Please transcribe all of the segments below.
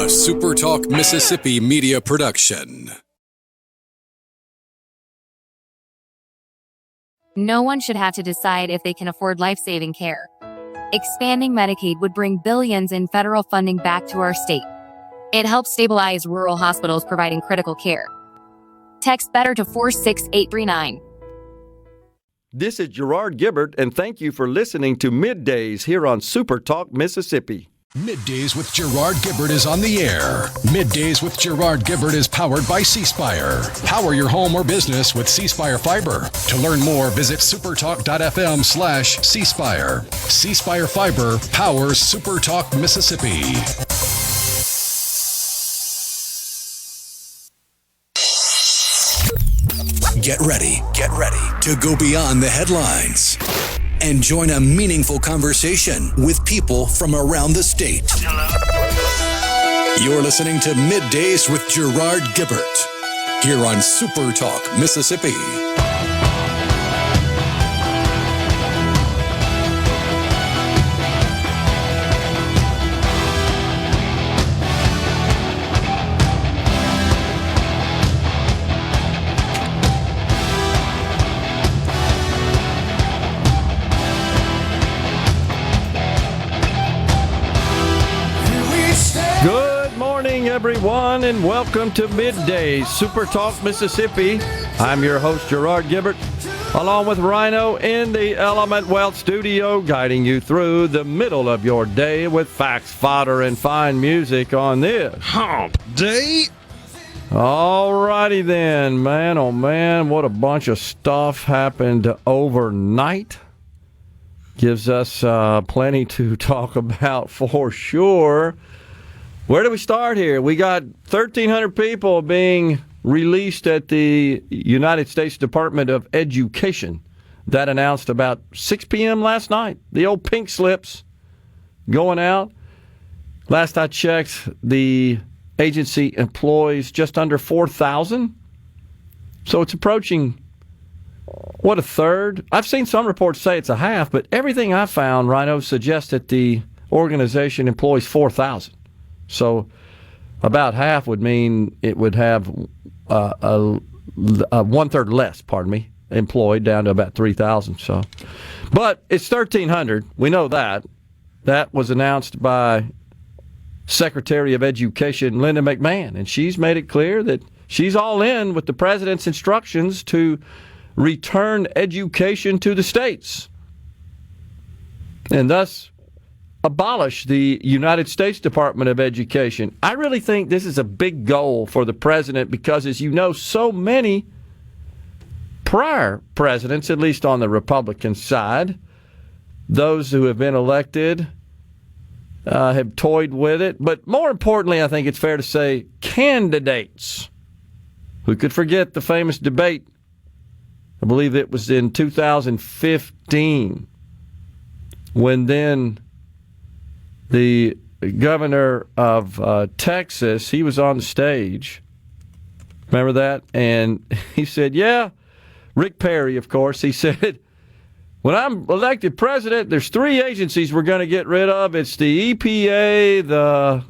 SuperTalk Mississippi media production. No one should have to decide if they can afford life-saving care. Expanding Medicaid would bring billions in federal funding back to our state. It helps stabilize rural hospitals providing critical care. Text BETTER to 46839. This is Gerard Gibert, and thank you for listening to MidDays here on SuperTalk Mississippi. MidDays with Gerard Gibert is on the air. MidDays with Gerard Gibert is powered by C Spire. Power your home or business with C Spire Fiber. To learn more, visit supertalk.fm/C Spire. C Spire Fiber powers SuperTalk Mississippi. Get ready to go beyond the headlines and join a meaningful conversation with people from around the state. You're listening to MidDays with Gerard Gibert here on SuperTalk Mississippi. Good morning, everyone, and welcome to MidDays, SuperTalk Mississippi. I'm your host, Gerard Gibert, along with Rhino in the Element Wealth studio, guiding you through the middle of your day with facts, fodder, and fine music on this Hump Day. All righty then, man, oh man, what a bunch of stuff happened overnight. Gives us plenty to talk about for sure. Where do we start here? We got 1,300 people being released at the United States Department of Education. That announced about 6 p.m. last night. The old pink slips going out. Last I checked, the agency employs just under 4,000. So it's approaching, a third? I've seen some reports say it's a half, but everything I found, Rhino, suggests that the organization employs 4,000. So about half would mean it would have a one-third less, employed down to about 3,000. So, but it's 1,300. We know that. That was announced by Secretary of Education Linda McMahon, and she's made it clear that she's all in with the president's instructions to return education to the states, and thus abolish the United States Department of Education. I really think this is a big goal for the president because, as you know, so many prior presidents, at least on the Republican side, those who have been elected have toyed with it. But more importantly, I think it's fair to say candidates. Who could forget the famous debate? I believe it was in 2015 when then the governor of Texas, he was on the stage. Remember that? And he said, Rick Perry, of course, he said, when I'm elected president, there's 3 agencies we're going to get rid of. It's the EPA,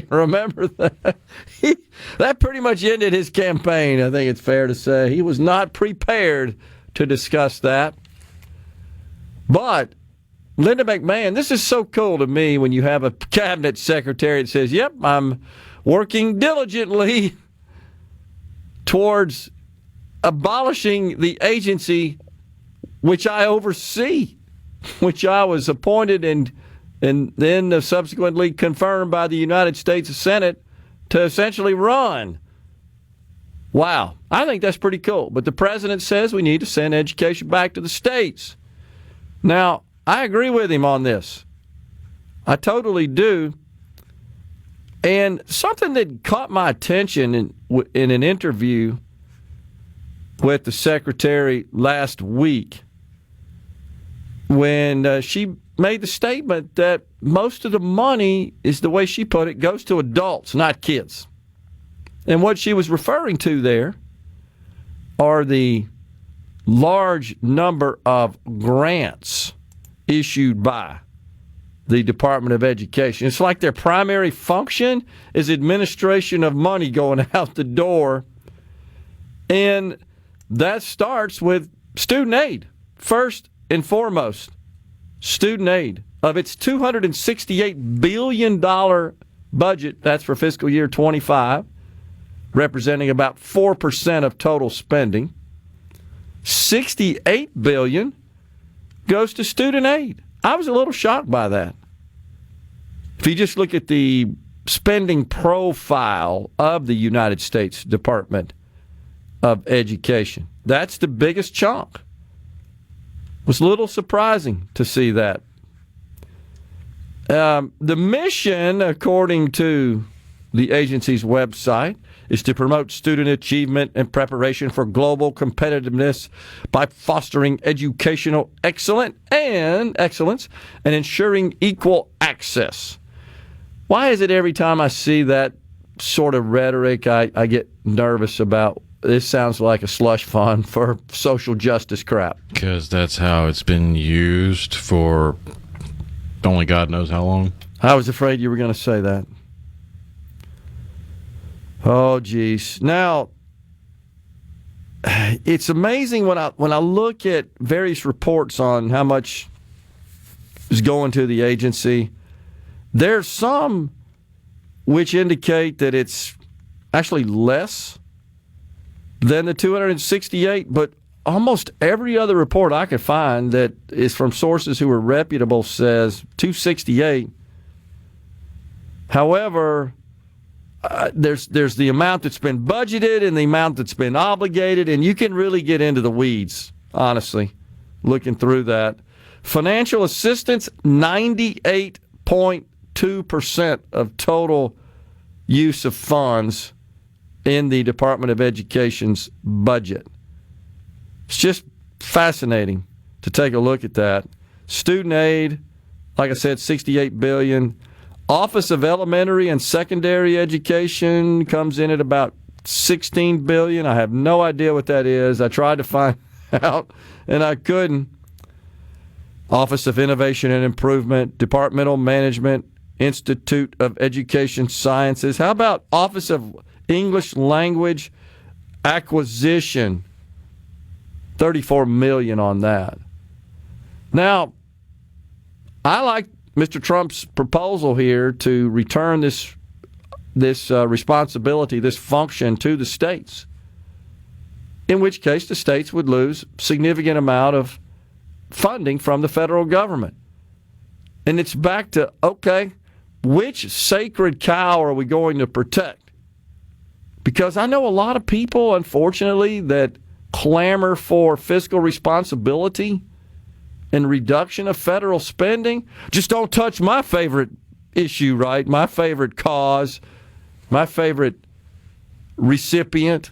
remember that? That pretty much ended his campaign, I think it's fair to say. He was not prepared to discuss that. But Linda McMahon, this is so cool to me when you have a cabinet secretary that says, yep, I'm working diligently towards abolishing the agency which I oversee, which I was appointed and then subsequently confirmed by the United States Senate to essentially run. Wow, I think that's pretty cool. But the president says we need to send education back to the states. Now, I agree with him on this. I totally do. And something that caught my attention in an interview with the secretary last week when she made the statement that most of the money is, the way she put it, goes to adults, not kids. And what she was referring to there are the large number of grants issued by the Department of Education. It's like their primary function is administration of money going out the door. And that starts with student aid. First and foremost, student aid. Of its $268 billion budget, that's for fiscal year 25, representing about 4% of total spending, $68 billion goes to student aid. I was a little shocked by that. If you just look at the spending profile of the United States Department of Education, that's the biggest chunk. It was a little surprising to see that. The mission, according to the agency's website, is to promote student achievement and preparation for global competitiveness by fostering educational excellence and ensuring equal access. Why is it every time I see that sort of rhetoric, I get nervous about this? Sounds like a slush fund for social justice crap. Because that's how it's been used for only God knows how long. I was afraid you were going to say that. Oh, geez. Now, it's amazing when I look at various reports on how much is going to the agency. There's some which indicate that it's actually less than the 268, but almost every other report I could find that is from sources who are reputable says 268. However, there's the amount that's been budgeted and the amount that's been obligated, and you can really get into the weeds, honestly, looking through that. Financial assistance, 98.2% of total use of funds in the Department of Education's budget. It's just fascinating to take a look at that. Student aid, like I said, $68 billion. Office of Elementary and Secondary Education comes in at about $16 billion. I have no idea what that is. I tried to find out, and I couldn't. Office of Innovation and Improvement, Departmental Management, Institute of Education Sciences. How about Office of English Language Acquisition? $34 million on that. Now, I like Mr. Trump's proposal here to return this responsibility, this function to the states, in which case the states would lose a significant amount of funding from the federal government. And it's back to, okay, which sacred cow are we going to protect? Because I know a lot of people, unfortunately, that clamor for fiscal responsibility and reduction of federal spending. Just don't touch my favorite issue, right? My favorite cause, my favorite recipient.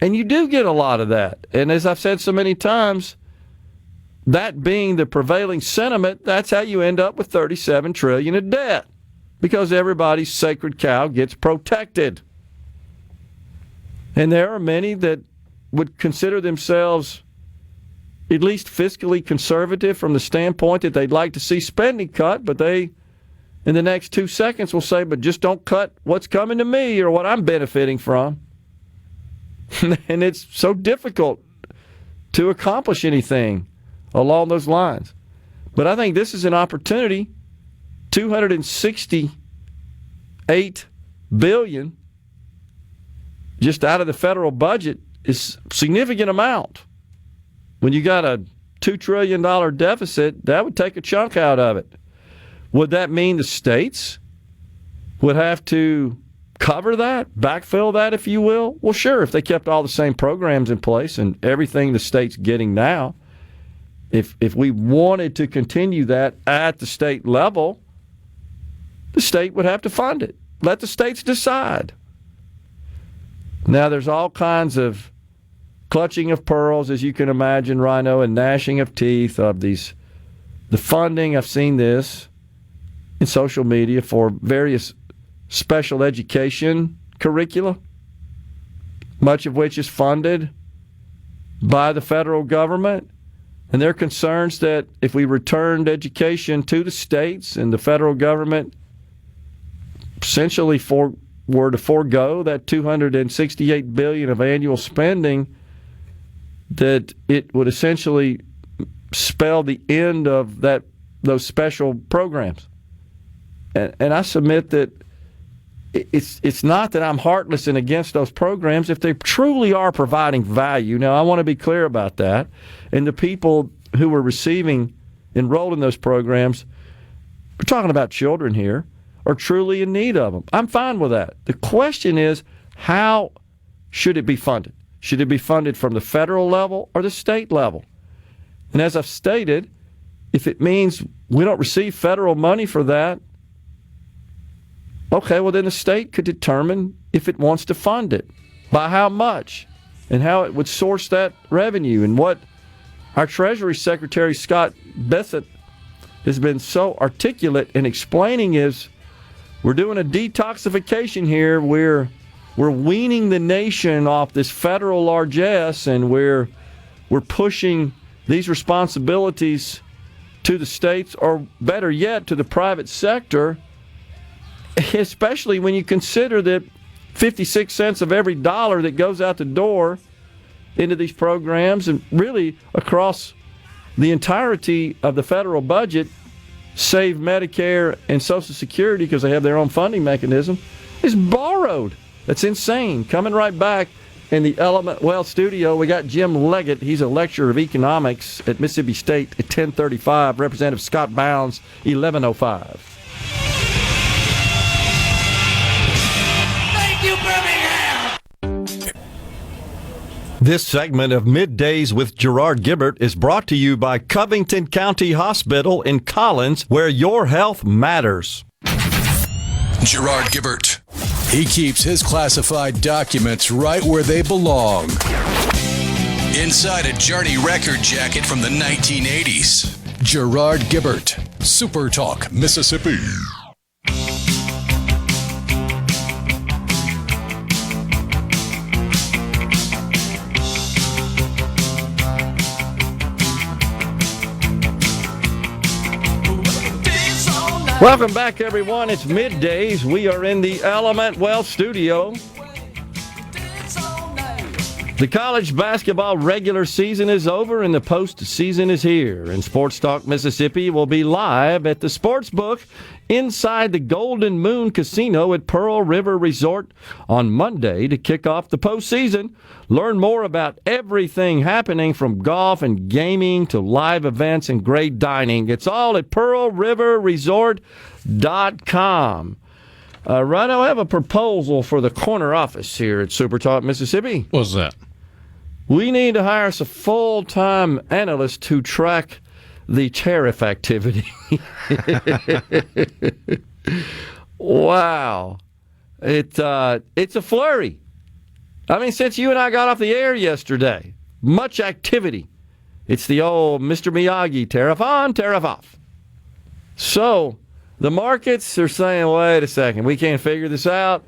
And you do get a lot of that. And as I've said so many times, that being the prevailing sentiment, that's how you end up with $37 trillion in debt. Because everybody's sacred cow gets protected. And there are many that would consider themselves at least fiscally conservative from the standpoint that they'd like to see spending cut, but they, in the next 2 seconds, will say, but just don't cut what's coming to me or what I'm benefiting from. And it's so difficult to accomplish anything along those lines. But I think this is an opportunity. $268 billion just out of the federal budget is a significant amount. When you got a $2 trillion deficit, that would take a chunk out of it. Would that mean the states would have to cover that, backfill that, if you will? Well, sure, if they kept all the same programs in place and everything the state's getting now. If we wanted to continue that at the state level, the state would have to fund it. Let the states decide. Now, there's all kinds of clutching of pearls, as you can imagine, Rhino, and gnashing of teeth of the funding. I've seen this in social media for various special education curricula, much of which is funded by the federal government. And there are concerns that if we returned education to the states and the federal government essentially were to forego that $268 billion of annual spending, that it would essentially spell the end of those special programs. And I submit that it's not that I'm heartless and against those programs if they truly are providing value. Now, I want to be clear about that. And the people who were enrolled in those programs, we're talking about children here, are truly in need of them. I'm fine with that. The question is, how should it be funded? Should it be funded from the federal level or the state level? And as I've stated, if it means we don't receive federal money for that, okay, well then the state could determine if it wants to fund it, by how much, and how it would source that revenue. And what our Treasury Secretary Scott Bessent has been so articulate in explaining is we're doing a detoxification here. We're weaning the nation off this federal largesse, and we're pushing these responsibilities to the states, or better yet, to the private sector, especially when you consider that 56 cents of every dollar that goes out the door into these programs, and really across the entirety of the federal budget, save Medicare and Social Security because they have their own funding mechanism, is borrowed. That's insane. Coming right back in the Element Wealth studio, we got Jim Leggette. He's a lecturer of economics at Mississippi State at 1035. Representative Scott Bounds, 1105. This segment of Middays with Gerard Gibert is brought to you by Covington County Hospital in Collins, where your health matters. Gerard Gibert. He keeps his classified documents right where they belong. Inside a Journey record jacket from the 1980s. Gerard Gibert, SuperTalk, Mississippi. Welcome back, everyone. It's Middays. We are in the Element Wealth studio. The college basketball regular season is over and the postseason is here. And Sports Talk Mississippi will be live at the Sportsbook inside the Golden Moon Casino at Pearl River Resort on Monday to kick off the postseason. Learn more about everything happening from golf and gaming to live events and great dining. It's all at pearlriverresort.com. Rhino, I have a proposal for the corner office here at SuperTalk Mississippi. What's that? We need to hire us a full-time analyst to track the tariff activity. Wow. It's a flurry. I mean, since you and I got off the air yesterday, much activity. It's the old Mr. Miyagi, tariff on, tariff off. So the markets are saying, wait a second, we can't figure this out.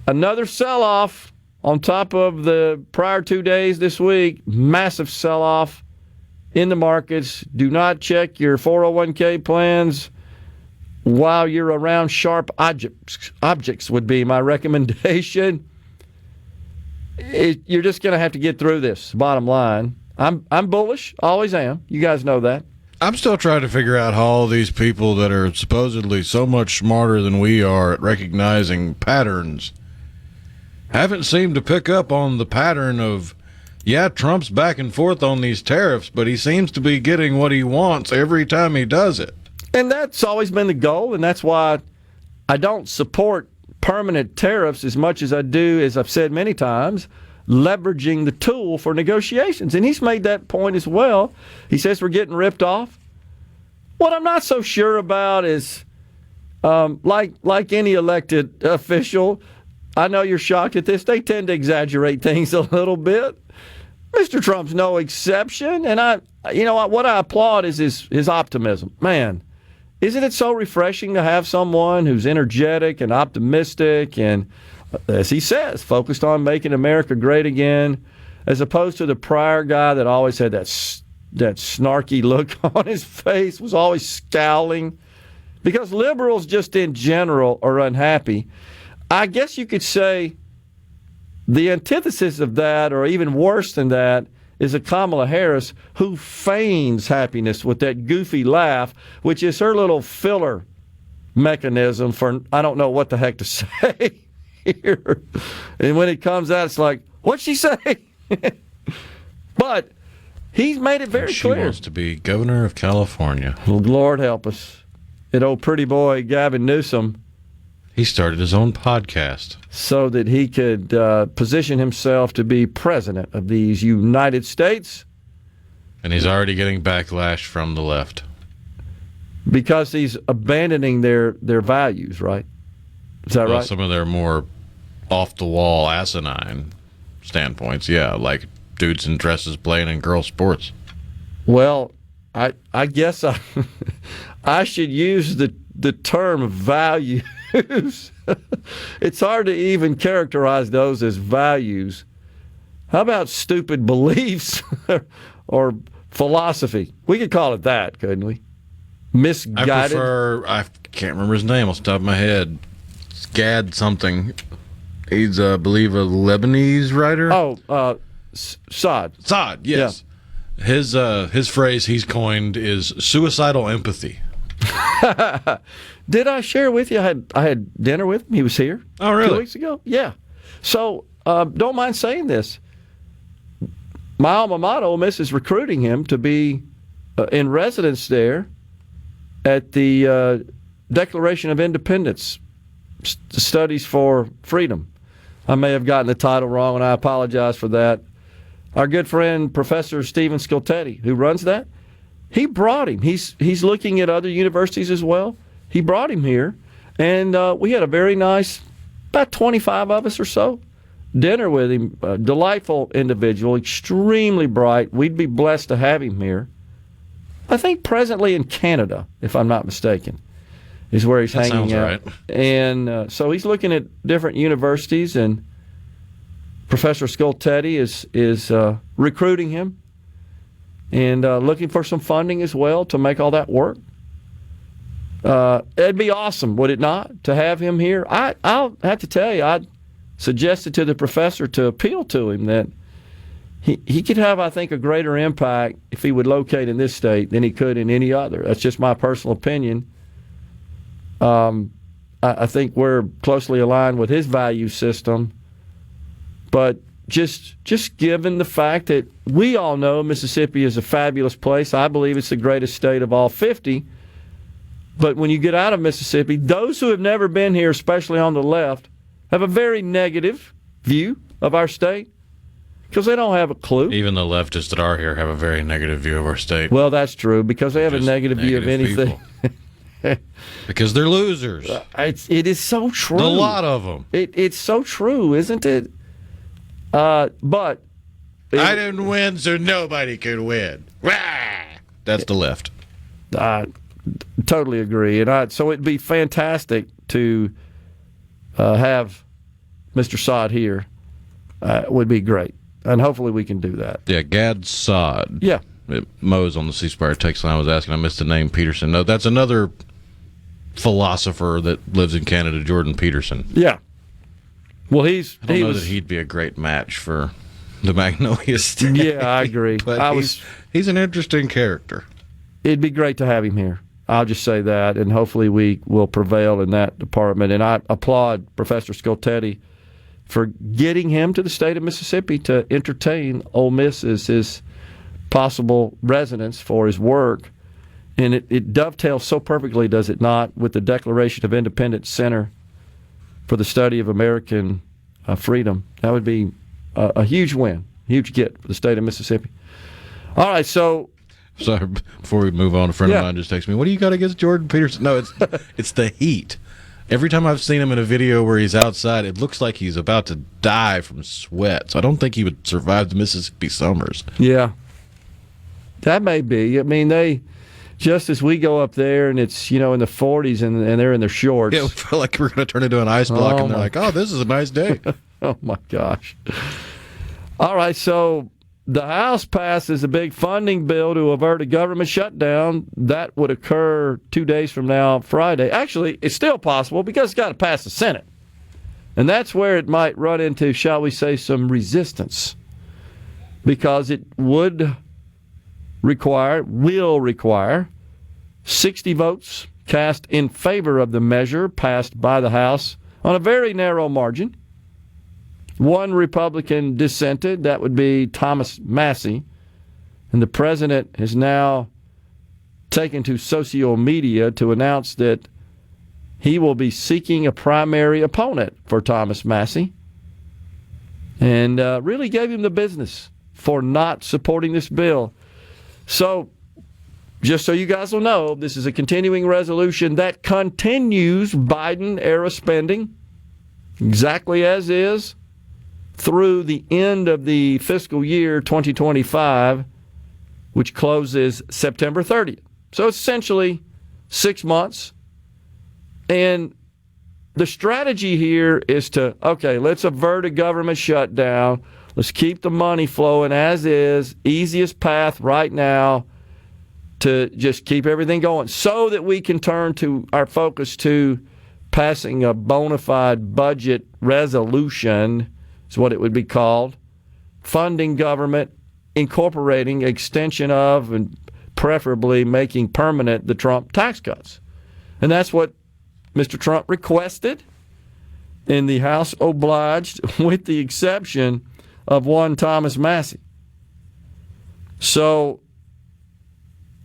Another sell-off on top of the prior 2 days this week, massive sell-off in the markets. Do not check your 401k plans while you're around sharp objects would be my recommendation. You're just going to have to get through this, bottom line. I'm bullish, always am. You guys know that. I'm still trying to figure out how all these people that are supposedly so much smarter than we are at recognizing patterns haven't seemed to pick up on the pattern of, yeah, Trump's back and forth on these tariffs, but he seems to be getting what he wants every time he does it. And that's always been the goal, and that's why I don't support permanent tariffs as much as I do, as I've said many times, leveraging the tool for negotiations. And he's made that point as well. He says we're getting ripped off. What I'm not so sure about is, like any elected official, I know you're shocked at this, they tend to exaggerate things a little bit. Mr. Trump's no exception, and what I applaud is his optimism. Man, isn't it so refreshing to have someone who's energetic and optimistic and, as he says, focused on making America great again, as opposed to the prior guy that always had that snarky look on his face, was always scowling. Because liberals just in general are unhappy. I guess you could say the antithesis of that, or even worse than that, is a Kamala Harris who feigns happiness with that goofy laugh, which is her little filler mechanism for I don't know what the heck to say here. And when it comes out, it's like, what'd she say? But he's made it very clear. She wants to be governor of California. Lord help us. And old pretty boy Gavin Newsom. He started his own podcast so that he could position himself to be president of these United States. And he's already getting backlash from the left. Because he's abandoning their values, right? Is that right? Some of their more off-the-wall, asinine standpoints, yeah, like dudes in dresses playing in girl sports. Well, I guess I should use the term values. It's hard to even characterize those as values. How about stupid beliefs or philosophy? We could call it that, couldn't we? Misguided. I can't remember his name off the top of my head. It's Gad something. He's, I believe, a Lebanese writer. Oh, Saad. Saad, yes. Yeah. His phrase he's coined is suicidal empathy. Did I share with you? I had dinner with him. He was here. Oh, really? 2 weeks ago. Yeah. So don't mind saying this. My alma mater, Ole Miss, is recruiting him to be in residence there at the Declaration of Independence, Studies for Freedom. I may have gotten the title wrong, and I apologize for that. Our good friend, Professor Stephen Scoltetti, who runs that, he brought him. He's looking at other universities as well. He brought him here, and we had a very nice, about 25 of us or so, dinner with him. A delightful individual, extremely bright. We'd be blessed to have him here. I think presently in Canada, if I'm not mistaken, is where he's hanging out. Right. And so he's looking at different universities, and Professor Scoltetti is recruiting him and looking for some funding as well to make all that work. It'd be awesome, would it not, to have him here? I'll have to tell you, I suggested to the professor to appeal to him that he could have, I think, a greater impact if he would locate in this state than he could in any other. That's just my personal opinion. I think we're closely aligned with his value system, but just given the fact that we all know Mississippi is a fabulous place, I believe it's the greatest state of all 50. But when you get out of Mississippi, those who have never been here, especially on the left, have a very negative view of our state because they don't have a clue. Even the leftists that are here have a very negative view of our state. Well, that's true because they have a negative view of anything. Because they're losers. It is so true. A lot of them. It's so true, isn't it? But I didn't win, so nobody could win. That's the left. Totally agree, and so it'd be fantastic to have Mr. Saad here. Would be great, and hopefully we can do that. Yeah, Gad Saad. Yeah, Mo's on the C Spire text line was asking. I missed the name Peterson. No, that's another philosopher that lives in Canada, Jordan Peterson. Yeah. Well, I don't know that he'd be a great match for the Magnolia State. Yeah, I agree. But he's an interesting character. It'd be great to have him here. I'll just say that, and hopefully we will prevail in that department. And I applaud Professor Scoltetti for getting him to the state of Mississippi to entertain Ole Miss as his possible residence for his work. And it dovetails so perfectly, does it not, with the Declaration of Independence Center for the Study of American Freedom. That would be a huge win, huge get for the state of Mississippi. All right, so... Sorry, before we move on, a friend of mine just texted me, what do you got against Jordan Peterson? No, it's the heat. Every time I've seen him in a video where he's outside, it looks like he's about to die from sweat. So I don't think he would survive the Mississippi summers. Yeah. That may be. I mean, just as we go up there and it's, in the 40s and they're in their shorts. Yeah, we feel like we're going to turn into an ice block and they're like, oh, this is a nice day. Oh, my gosh. All right, so the House passes a big funding bill to avert a government shutdown. That would occur 2 days from now, Friday. Actually, it's still possible because it's got to pass the Senate. And that's where it might run into, shall we say, some resistance. Because it will require 60 votes cast in favor of the measure passed by the House on a very narrow margin. One Republican dissented, that would be Thomas Massie, and the president has now taken to social media to announce that he will be seeking a primary opponent for Thomas Massie, and really gave him the business for not supporting this bill. So, just so you guys will know, this is a continuing resolution that continues Biden-era spending, exactly as is, through the end of the fiscal year 2025, which closes September 30th. So it's essentially 6 months. And the strategy here is to, okay, let's avert a government shutdown. Let's keep the money flowing as is. Easiest path right now to just keep everything going so that we can turn to our focus to passing a bona fide budget resolution, is what it would be called, funding government, incorporating extension of, and preferably making permanent the Trump tax cuts. And that's what Mr. Trump requested, and the House obliged, with the exception of one Thomas Massie. So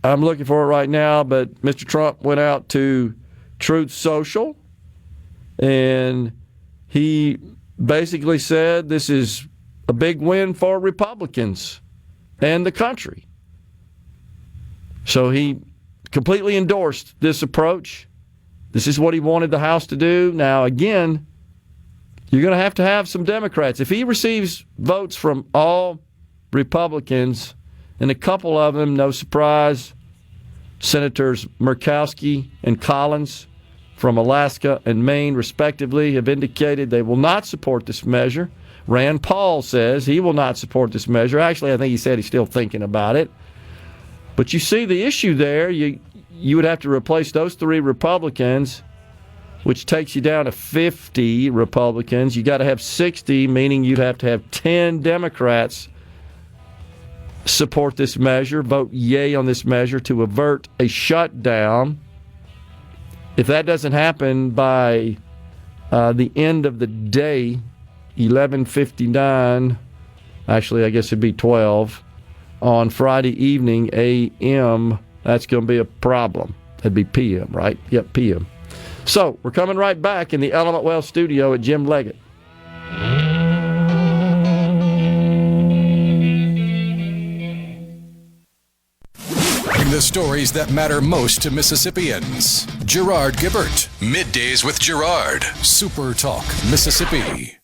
I'm looking for it right now, but Mr. Trump went out to Truth Social, and he basically said this is a big win for Republicans and the country. So he completely endorsed this approach. This is what he wanted the House to do. Now, again, you're going to have some Democrats. If he receives votes from all Republicans, and a couple of them, no surprise, Senators Murkowski and Collins from Alaska and Maine, respectively, have indicated they will not support this measure. Rand Paul says he will not support this measure. Actually, I think he said he's still thinking about it. But you see the issue there. You would have to replace those 3 Republicans, which takes you down to 50 Republicans. You got to have 60, meaning you'd have to have 10 Democrats support this measure, vote yay on this measure to avert a shutdown. If that doesn't happen by the end of the day, 11:59, actually I guess it'd be 12, on Friday evening, a.m., that's going to be a problem. That'd be p.m., right? Yep, p.m. So we're coming right back in the Element Wealth studio at Jim Leggette. The stories that matter most to Mississippians. Gerard Gibert, Middays with Gerard, SuperTalk, Mississippi.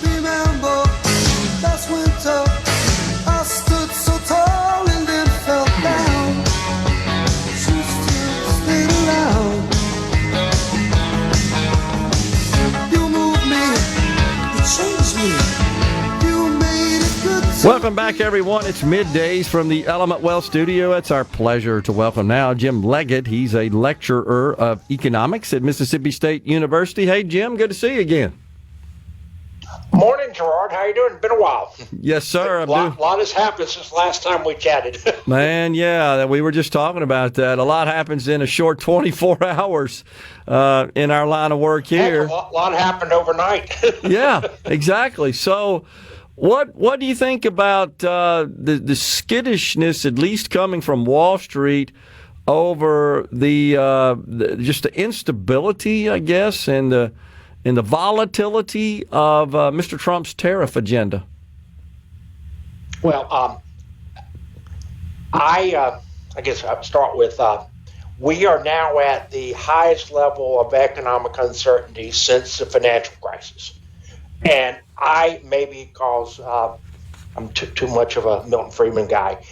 Remember, last winter, I stood so tall and then fell down. Welcome back, everyone. It's Middays from the Element Wealth studio. It's our pleasure to welcome now Jim Leggette. He's a lecturer of economics at Mississippi State University. Hey, Jim, good to see you again. Morning, Gerard. How you doing? Been a while. Yes, sir. A lot has happened since last time we chatted. Man, yeah, we were just talking about that. A lot happens in a short 24 hours in our line of work here. Heck, a lot happened overnight. Yeah, exactly. So what do you think about the skittishness, at least coming from Wall Street, over just the instability, I guess, and the volatility of Mr. Trump's tariff agenda? Well, I guess I'll start with we are now at the highest level of economic uncertainty since the financial crisis. And maybe because I'm too much of a Milton Friedman guy.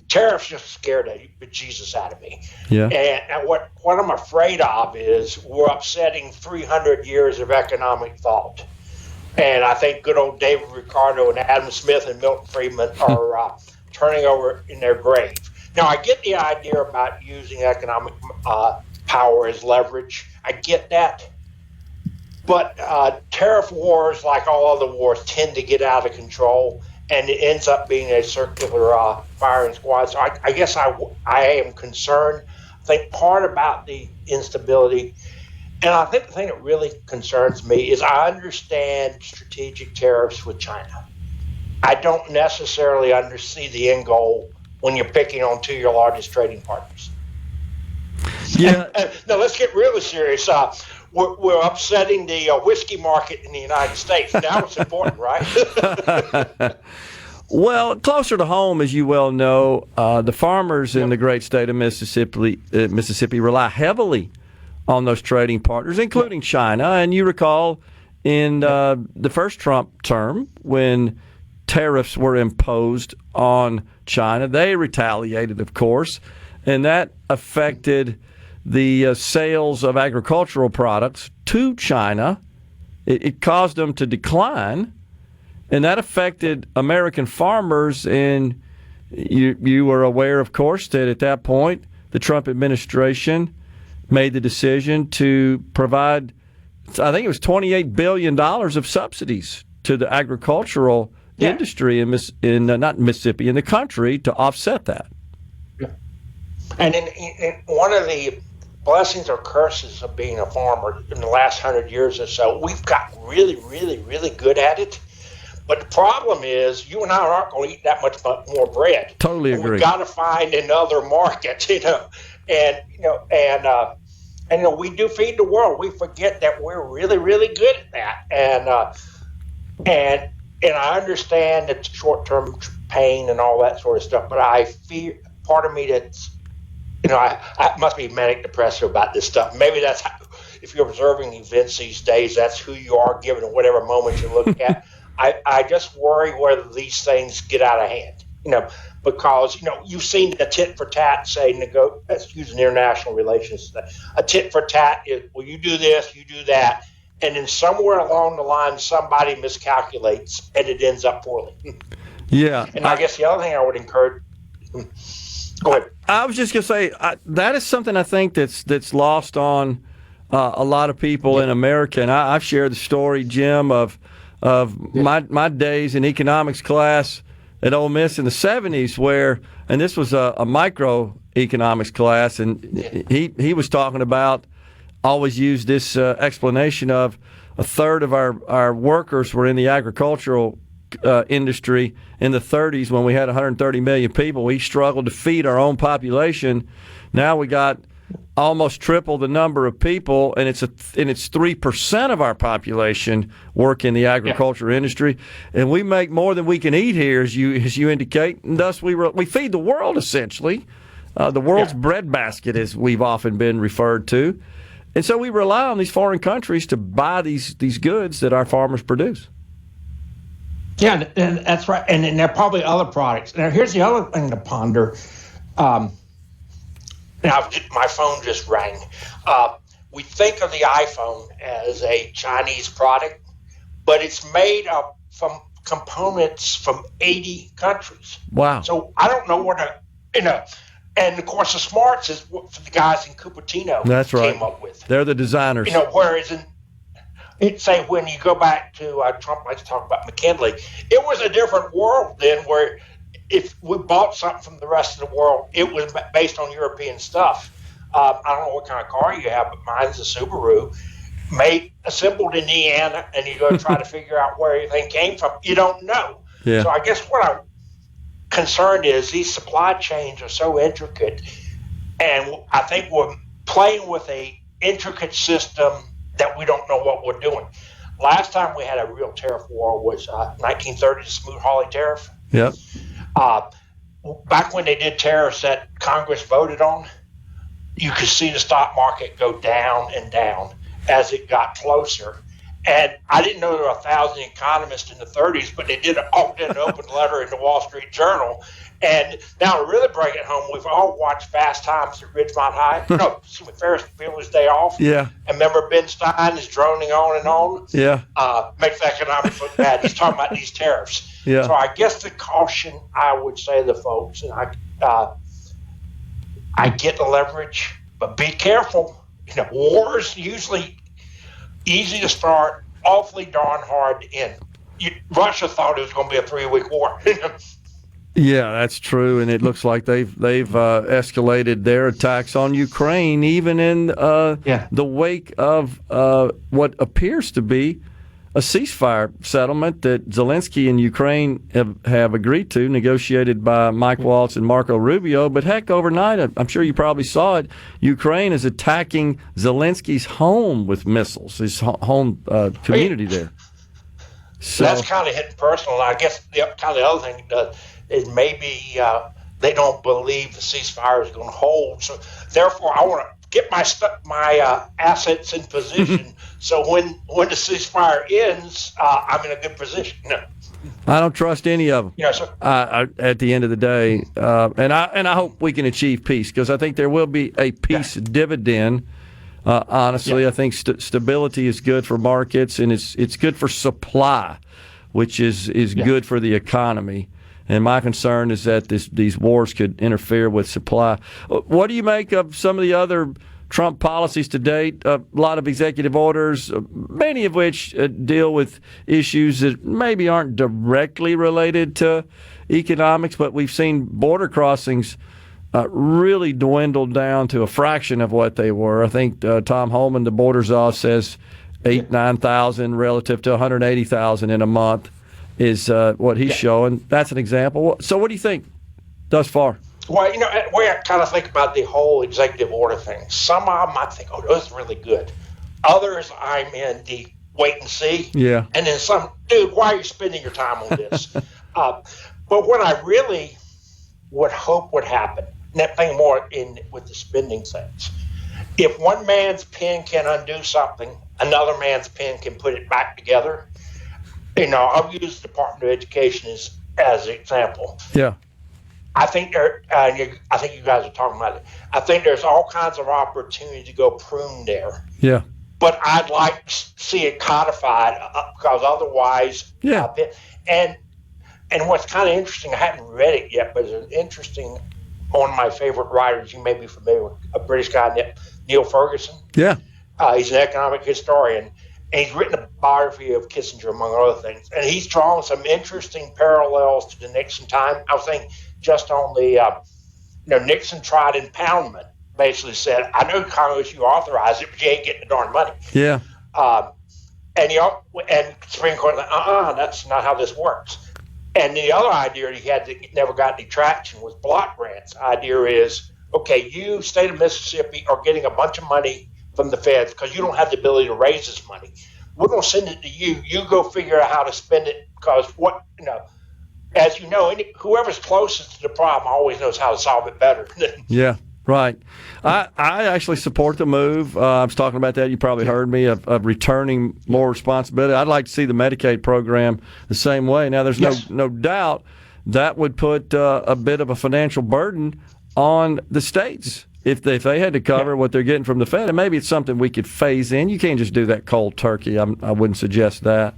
Tariffs just scared the Jesus out of me. Yeah. And what I'm afraid of is we're upsetting 300 years of economic thought. And I think good old David Ricardo and Adam Smith and Milton Friedman are turning over in their grave. Now, I get the idea about using economic power as leverage. I get that. But tariff wars, like all other wars, tend to get out of control, and it ends up being a circular firing squad. So I guess I am concerned. I think part about the instability, and I think the thing that really concerns me is I understand strategic tariffs with China. I don't necessarily see the end goal when you're picking on two of your largest trading partners. Yeah. Now, let's get really serious. We're upsetting the whiskey market in the United States. Now it's important, right? Well, closer to home, as you well know, the farmers in the great state of Mississippi rely heavily on those trading partners, including China. And you recall in the first Trump term when tariffs were imposed on China, they retaliated, of course, and that affected the sales of agricultural products to China. It caused them to decline, and that affected American farmers. And you were aware, of course, that at that point, the Trump administration made the decision to provide, I think it was $28 billion of subsidies to the agricultural industry in not Mississippi, in the country, to offset that. And in one of the blessings or curses of being a farmer in the last 100 years or so, we've got really, really, really good at it. But the problem is, you and I aren't going to eat that much more bread. Totally agree. We've got to find another market, and we do feed the world. We forget that we're really, really good at that, and I understand the short-term pain and all that sort of stuff. But I fear, part of me that's, I must be manic depressive about this stuff. Maybe that's how, if you're observing events these days, that's who you are, given whatever moment you look at. I just worry whether these things get out of hand, because, you've seen the tit for tat say, let's use an international relations thing. A tit for tat is, well, you do this, you do that. And then somewhere along the line, somebody miscalculates and it ends up poorly. Yeah. And I guess the other thing I would encourage, go ahead. I was just going to say, that is something I think that's lost on a lot of people in America. And I've shared the story, Jim, of my days in economics class at Ole Miss in the 70s, where, and this was a microeconomics class, and he was talking about, always used this explanation of a third of our workers were in the agricultural industry in the 30s when we had 130 million people. We struggled to feed our own population. Now we got almost triple the number of people, and it's 3% of our population work in the agriculture industry, and we make more than we can eat here, as you indicate, and thus we feed the world essentially, the world's breadbasket, as we've often been referred to, and so we rely on these foreign countries to buy these goods that our farmers produce. Yeah, and that's right, and there are probably other products. Now, here's the other thing to ponder. Now, my phone just rang. We think of the iPhone as a Chinese product, but it's made up from components from 80 countries. Wow. So I don't know what and of course the smarts is what the guys in Cupertino came up with. They're the designers. Whereas say when you go back to Trump likes to talk about McKinley, it was a different world then, where if we bought something from the rest of the world, it was based on European stuff. I don't know what kind of car you have, but mine's a Subaru, assembled in Indiana, and you go try to figure out where everything came from. You don't know. Yeah. So I guess what I'm concerned is these supply chains are so intricate, and I think we're playing with a intricate system that we don't know what we're doing. Last time we had a real tariff war was 1930, the Smoot-Hawley tariff. Yep. Back when they did tariffs that Congress voted on, you could see the stock market go down and down as it got closer. And I didn't know there were 1,000 economists in the 30s, but they did an open letter in the Wall Street Journal. And now to really bring it home, we've all watched Fast Times at Ridgemont High. No, excuse me, Ferris Bueller's Day Off. Yeah. And remember Ben Stein is droning on and on? Yeah. Makes economics look bad. He's talking about these tariffs. Yeah. So I guess the caution I would say to the folks, and I get the leverage, but be careful. Wars usually easy to start, awfully darn hard to end. Russia thought it was going to be a 3-week war. Yeah, that's true, and it looks like they've escalated their attacks on Ukraine, even in the wake of what appears to be a ceasefire settlement that Zelensky and Ukraine have agreed to, negotiated by Mike Waltz and Marco Rubio. But heck, overnight, I'm sure you probably saw it, Ukraine is attacking Zelensky's home with missiles, his home community there. So that's kind of hitting personal. I guess the other thing is maybe they don't believe the ceasefire is going to hold. So therefore, I want to get my assets in position so when the ceasefire ends, I'm in a good position. No. I don't trust any of them. Yeah, so, at the end of the day, and I hope we can achieve peace, because I think there will be a peace dividend. Honestly, I think stability is good for markets, and it's good for supply, which is good for the economy. And my concern is that these wars could interfere with supply. What do you make of some of the other Trump policies to date? A lot of executive orders, many of which deal with issues that maybe aren't directly related to economics, but we've seen border crossings really dwindled down to a fraction of what they were. I think Tom Holman, the border czar, says 9,000 relative to 180,000 in a month is what he's showing. That's an example. So what do you think thus far? Well, the way I kind of think about the whole executive order thing, some of them I think, oh, this is really good. Others, I'm in the wait and see. Yeah. And then some, dude, why are you spending your time on this? But what I really would hope would happen, and that thing more with the spending things, if one man's pen can undo something, another man's pen can put it back together. I'll use the Department of Education as an example. Yeah. I think I think you guys are talking about it. I think there's all kinds of opportunity to go prune there. Yeah. But I'd like to see it codified because otherwise, and what's kind of interesting, I haven't read it yet, but it's an interesting. One of my favorite writers, you may be familiar with, a British guy, Neil Ferguson. Yeah. He's an economic historian. And he's written a biography of Kissinger, among other things. And he's drawn some interesting parallels to the Nixon time. I was thinking just on the, Nixon tried impoundment, basically said, I know Congress, you authorized it, but you ain't getting the darn money. Yeah. And Supreme Court, that's not how this works. And the other idea he had that never got any traction was block grants. The idea is, okay, you, state of Mississippi, are getting a bunch of money from the feds because you don't have the ability to raise this money. We're going to send it to you. You go figure out how to spend it because as you know, whoever's closest to the problem always knows how to solve it better. Yeah, right. I actually support the move. I was talking about that. You probably heard me of returning more responsibility. I'd like to see the Medicaid program the same way. Now, there's no doubt that would put a bit of a financial burden on the states. If they had to cover what they're getting from the Fed, and maybe it's something we could phase in. You can't just do that cold turkey. I wouldn't suggest that.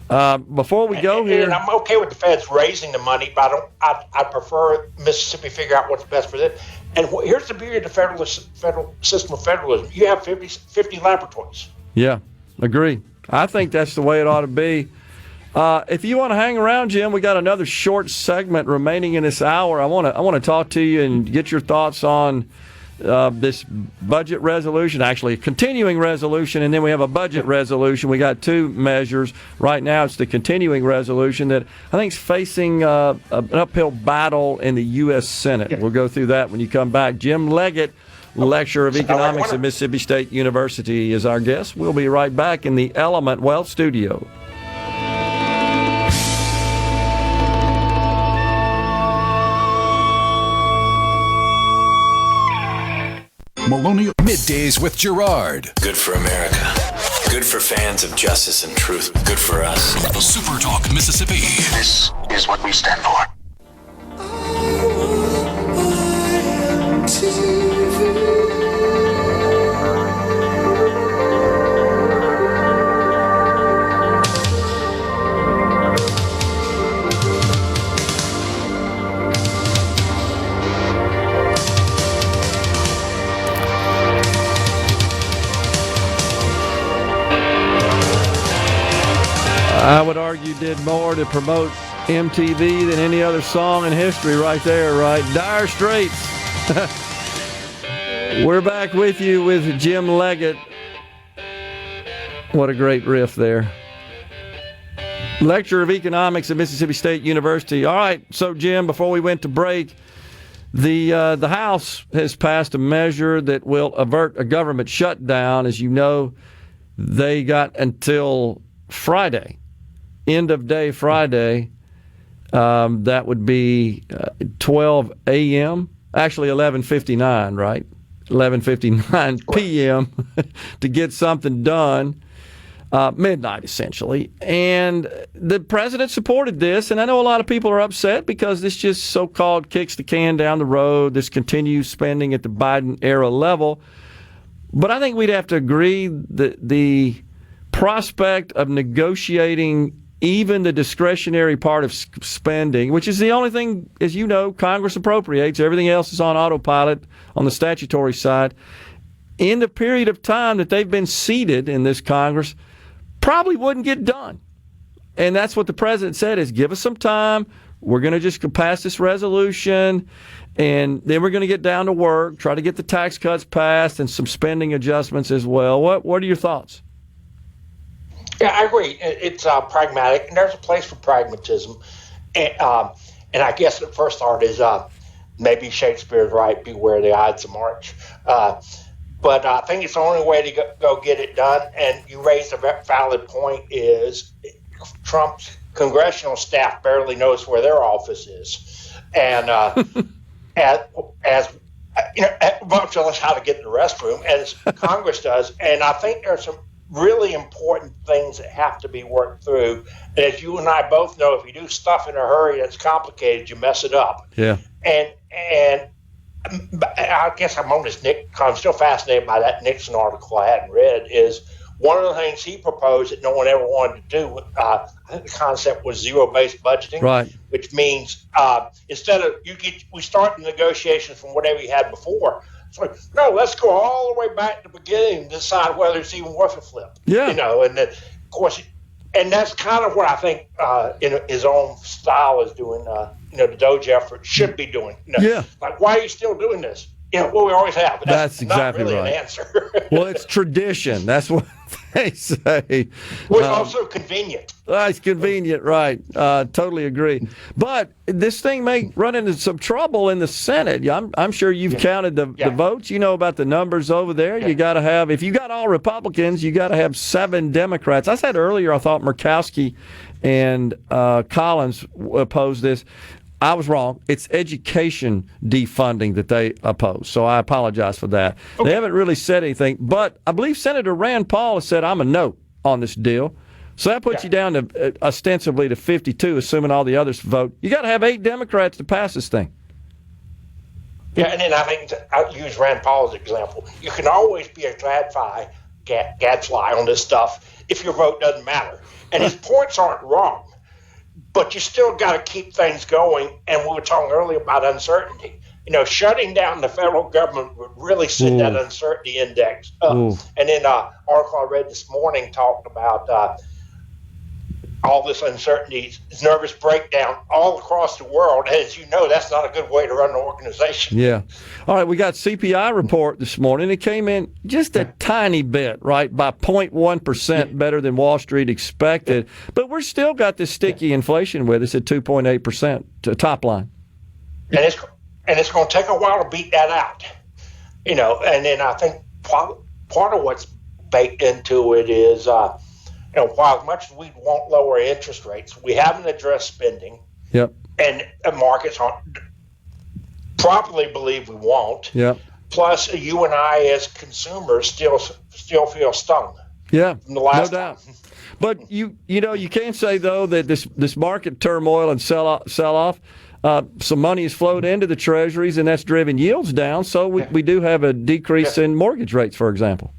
Before we go here, and I'm okay with the Feds raising the money, but I prefer Mississippi figure out what's best for them. And here's the beauty of the federal system of federalism: you have 50 laboratories. Yeah, agree. I think that's the way it ought to be. If you want to hang around, Jim, we got another short segment remaining in this hour. I want to talk to you and get your thoughts on this budget resolution, actually a continuing resolution, and then we have a budget resolution. We got two measures. Right now it's the continuing resolution that I think is facing an uphill battle in the U.S. Senate. We'll go through that when you come back. Jim Leggette, Lecturer of Economics at Mississippi State University, is our guest. We'll be right back in the Element Wealth Studio. Middays with Gerard. Good for America. Good for fans of justice and truth. Good for us. SuperTalk Mississippi. This is what we stand for. I would argue did more to promote MTV than any other song in history right there, right? Dire Straits. We're back with you with Jim Leggette. What a great riff there. Lecturer of Economics at Mississippi State University. All right, so Jim, before we went to break, the House has passed a measure that will avert a government shutdown. As you know, they got until Friday, end of day Friday. That would be 12 a.m., actually 11:59, right? 11:59 p.m. to get something done, midnight essentially. And the president supported this, and I know a lot of people are upset because this just so-called kicks the can down the road. This continues spending at the Biden-era level. But I think we'd have to agree that the prospect of negotiating even the discretionary part of spending, which is the only thing, as you know, Congress appropriates. Everything else is on autopilot on the statutory side. In the period of time that they've been seated in this Congress, probably wouldn't get done. And that's what the president said is, give us some time. We're going to just pass this resolution, and then we're going to get down to work, try to get the tax cuts passed and some spending adjustments as well. What are your thoughts? Yeah, I agree. It's pragmatic, and there's a place for pragmatism. And I guess the first thought is maybe Shakespeare's right, beware the Ides of March. But I think it's the only way to go get it done. And you raised a valid point is Trump's congressional staff barely knows where their office is. And as you know, much less how to get in the restroom, as Congress does. And I think there's some really important things that have to be worked through. And as you and I both know, if you do stuff in a hurry that's complicated, you mess it up. Yeah. And I guess I'm still fascinated by that Nixon article I hadn't read, is one of the things he proposed that no one ever wanted to do, I think the concept was zero-based budgeting, right? Which means instead of we start the negotiations from whatever you had before. So, no, let's go all the way back to the beginning and decide whether it's even worth a flip. Yeah. You know, and then, of course, and that's kind of what I think in his own style is doing, the Doge effort should be doing. Yeah. Like, why are you still doing this? Well, we always have. But that's exactly not really right. an answer. Well, it's tradition. That's what they say. Well, it's also convenient. It's convenient, right. Totally agree. But this thing may run into some trouble in the Senate. I'm sure you've counted the votes. You know about the numbers over there. Yeah. You got to have, if you got all Republicans, you got to have 7 Democrats. I said earlier I thought Murkowski and Collins opposed this. I was wrong. It's education defunding that they oppose. So I apologize for that. Okay. They haven't really said anything. But I believe Senator Rand Paul has said, I'm a no on this deal. So that puts you down to ostensibly to 52, assuming all the others vote. You got to have 8 Democrats to pass this thing. Yeah, and then I think I'll use Rand Paul as an example. You can always be a gadfly on this stuff if your vote doesn't matter. And his points aren't wrong. But you still got to keep things going. And we were talking earlier about uncertainty. Shutting down the federal government would really send that uncertainty index up. And then article I read this morning talked about all this uncertainty, nervous breakdown all across the world. As you know, that's not a good way to run an organization. Yeah. All right, we got CPI report this morning. It came in just a tiny bit, right, by 0.1% better than Wall Street expected. But we're still got this sticky inflation with us at 2.8% to top line. And it's going to take a while to beat that out. And then I think part of what's baked into it is while as much as we won't lower interest rates, we haven't addressed spending. Yep. And markets probably believe we won't. Yep. Plus, you and I as consumers still feel stung. Yeah, from the last no doubt. But you can say though that this market turmoil and sell off, some money has flowed into the treasuries, and that's driven yields down. So we do have a decrease in mortgage rates, for example.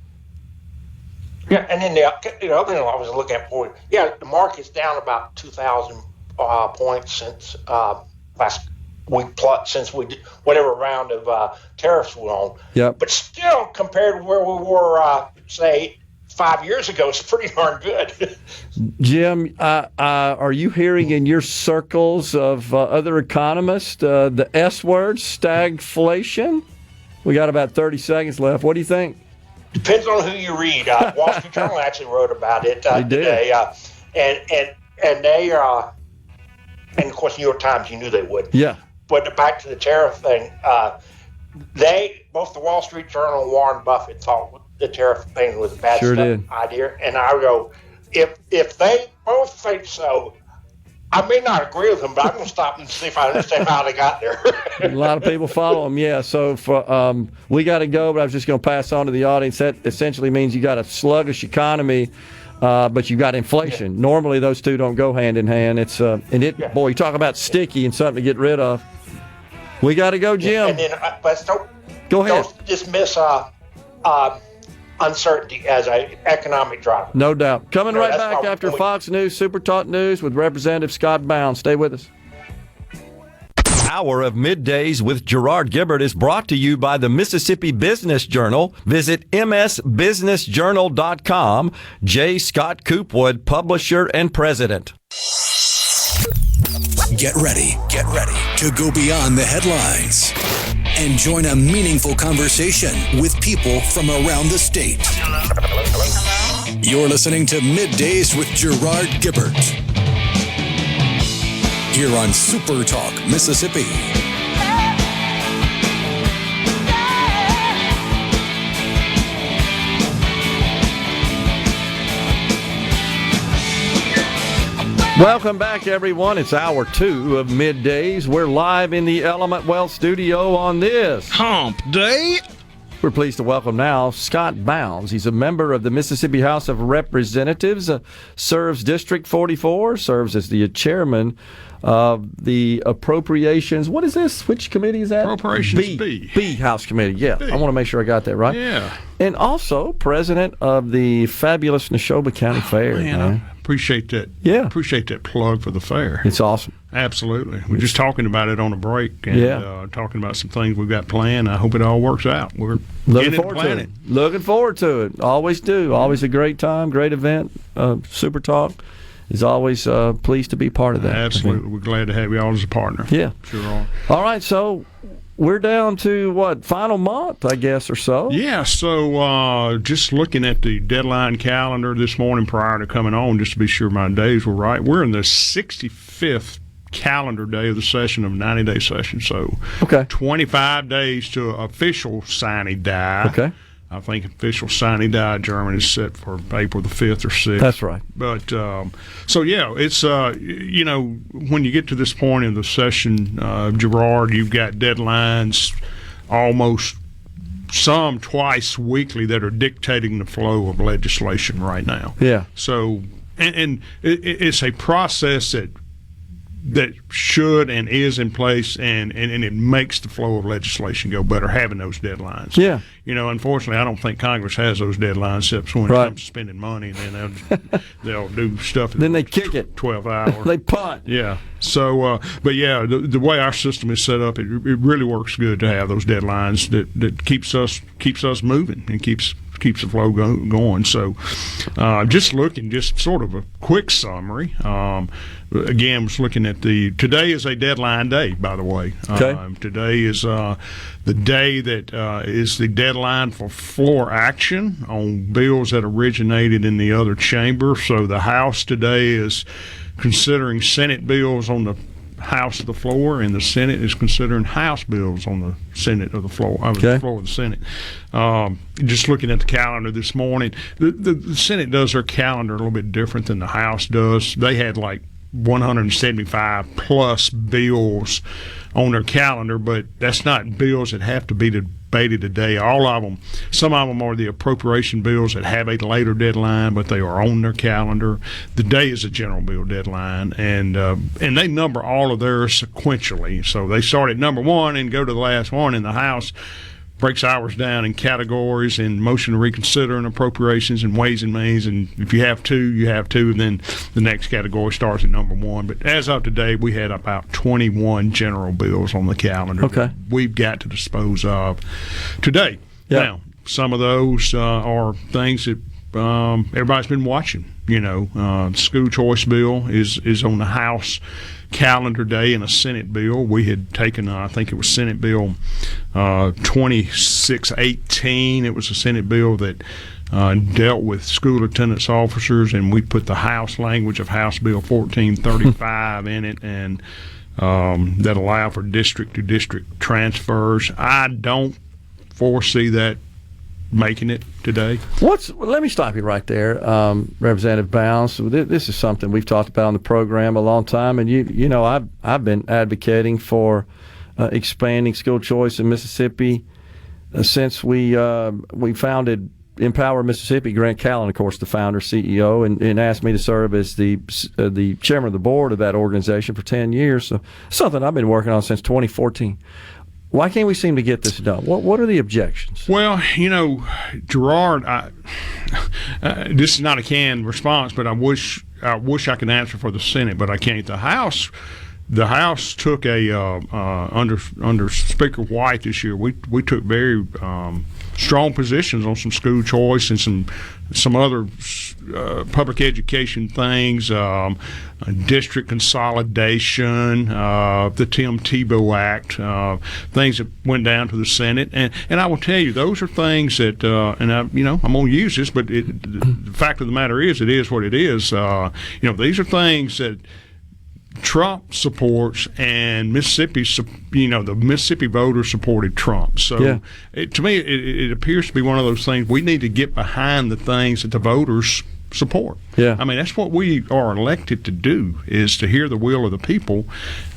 Yeah, and then the other thing I was looking at for the market's down about 2,000 points since last week, plus since we did whatever round of tariffs we're on. Yep. But still, compared to where we were, say, 5 years ago, it's pretty darn good. Jim, are you hearing in your circles of other economists the S word, stagflation? We got about 30 seconds left. What do you think? Depends on who you read. Wall Street Journal actually wrote about it today, and they and of course New York Times. You knew they would. Yeah. But back to the tariff thing, both the Wall Street Journal and Warren Buffett thought the tariff thing was a bad idea, and I go, if they both think so, I may not agree with them, but I'm going to stop and see if I understand how they got there. A lot of people follow them, yeah. So we got to go, but I was just going to pass on to the audience. That essentially means you got a sluggish economy, but you got inflation. Yeah. Normally, those two don't go hand in hand. Boy, you talk about sticky and something to get rid of. We got to go, Jim. And then, but go ahead. Don't dismiss uncertainty as an economic driver. No doubt. Coming right back after Fox News, Super Talk News with Representative Scott Bounds. Stay with us. Hour of Middays with Gerard Gibert is brought to you by the Mississippi Business Journal. Visit msbusinessjournal.com. J. Scott Coopwood, publisher and president. Get ready to go beyond the headlines and join a meaningful conversation with people from around the state. Hello? You're listening to Middays with Gerard Gibert here on Super Talk, Mississippi. Welcome back, everyone. It's hour 2 of Middays. We're live in the Element Wealth studio on this Hump Day. We're pleased to welcome now Scott Bounds. He's a member of the Mississippi House of Representatives, serves District 44, serves as the chairman of the Appropriations. What is this? Which committee is that? Appropriations B. House Committee, yeah. I want to make sure I got that right. Yeah. And also president of the fabulous Neshoba County Fair. Man, I appreciate that. Yeah. Appreciate that plug for the fair. It's awesome. Absolutely. We're just talking about it on a break and talking about some things we've got planned. I hope it all works out. We're looking forward to it. Looking forward to it. Always do. Always a great time, great event. Super Talk is always pleased to be part of that. Absolutely. We're glad to have you all as a partner. Yeah. Sure are. All right. So we're down to, final month, I guess, or so? Yeah. So just looking at the deadline calendar this morning prior to coming on, just to be sure my days were right, we're in the 65th calendar day of the session of 90-day session. So 25 days to official Sine Die. Okay. I think official Sine Die German is set for April the 5th or 6th. That's right. But, it's, when you get to this point in the session, Gerard, you've got deadlines almost some twice weekly that are dictating the flow of legislation right now. Yeah. So, and it's a process that should and is in place, and it makes the flow of legislation go better, having those deadlines. Yeah. Unfortunately, I don't think Congress has those deadlines except when it comes to spending money, and then they'll do stuff. Then they kick it. 12 hours. They punt. Yeah. So, the way our system is set up, it really works good to have those deadlines that keeps us moving and keeps the flow going. So just sort of a quick summary. Again, was looking at today is a deadline day, by the way. Okay. Today is the day that is the deadline for floor action on bills that originated in the other chamber. So the House today is considering Senate bills on the House of the floor, and the Senate is considering House bills on the Senate of the floor. The floor of the Senate. Just looking at the calendar this morning, the Senate does their calendar a little bit different than the House does. They had like 175 plus bills on their calendar, but that's not bills that have to be debated today. All of them, some of them are the appropriation bills that have a later deadline, but they are on their calendar. The day is a general bill deadline, and they number all of theirs sequentially. So they start at number one and go to the last one. In the House, breaks ours down in categories and motion to reconsider and appropriations and ways and means. And if you have two, you have two. And then the next category starts at number one. But as of today, we had about 21 general bills on the calendar that we've got to dispose of today. Yep. Now, some of those are things that everybody's been watching. The school choice bill is on the House calendar day in a Senate bill. We had taken, I think it was Senate Bill 2618. It was a Senate bill that dealt with school attendance officers, and we put the House language of House Bill 1435 in it, and that allow for district-to-district transfers. I don't foresee that making it today. Let me stop you right there, Representative Bounds. This is something we've talked about on the program a long time, and I've been advocating for expanding school choice in Mississippi since we founded Empower Mississippi. Grant Callen, of course, the founder, CEO, and asked me to serve as the chairman of the board of that organization for 10 years. So something I've been working on since 2014. Why can't we seem to get this done? What are the objections? Well, Gerard, this is not a canned response, but I wish I could answer for the Senate, but I can't. The House took a under Speaker White this year. We took very strong positions on some school choice and some other public education things, district consolidation, the Tim Tebow Act, things that went down to the Senate, and I will tell you, those are things that, and I'm going to use this, but the fact of the matter is, it is what it is. These are things that Trump supports, and Mississippi, the Mississippi voters supported Trump. So to me, it appears to be one of those things we need to get behind the things that the voters support. Yeah. I mean, that's what we are elected to do, is to hear the will of the people.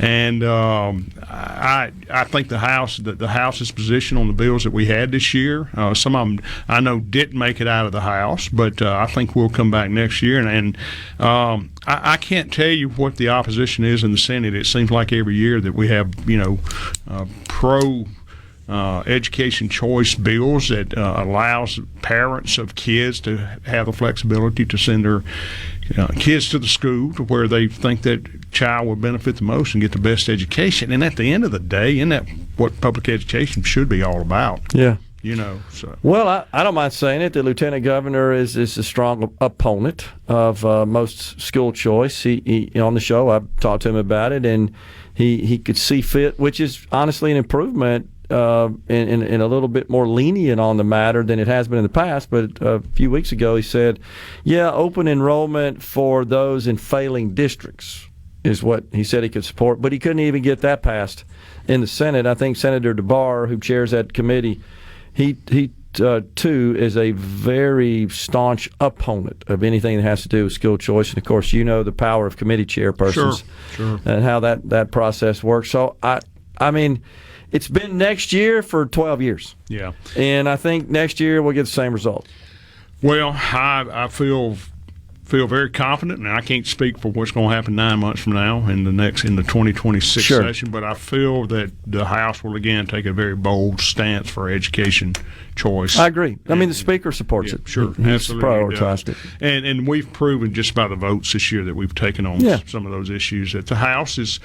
And I think the House's position on the bills that we had this year, some of them I know didn't make it out of the House, but I think we'll come back next year. And I can't tell you what the opposition is in the Senate. It seems like every year that we have, pro education choice bills that allows parents of kids to have the flexibility to send their kids to the school to where they think that child will benefit the most and get the best education. And at the end of the day, isn't that what public education should be all about? Yeah. So. Well, I don't mind saying it. The lieutenant governor is a strong opponent of most school choice. He on the show, I've talked to him about it, and he could see fit, which is honestly an improvement and a little bit more lenient on the matter than it has been in the past. But a few weeks ago, he said, open enrollment for those in failing districts is what he said he could support. But he couldn't even get that passed in the Senate. I think Senator DeBar, who chairs that committee, he too is a very staunch opponent of anything that has to do with school choice. And, of course, the power of committee chairpersons and how that process works. So, I mean, it's been next year for 12 years. Yeah. And I think next year we'll get the same result. Well, I feel very confident, and I can't speak for what's going to happen 9 months from now in the 2026 session, but I feel that the House will again take a very bold stance for education choice. I agree. I mean, the Speaker supports it. Sure, He's prioritized it. And we've proven just by the votes this year that we've taken on some of those issues that the House is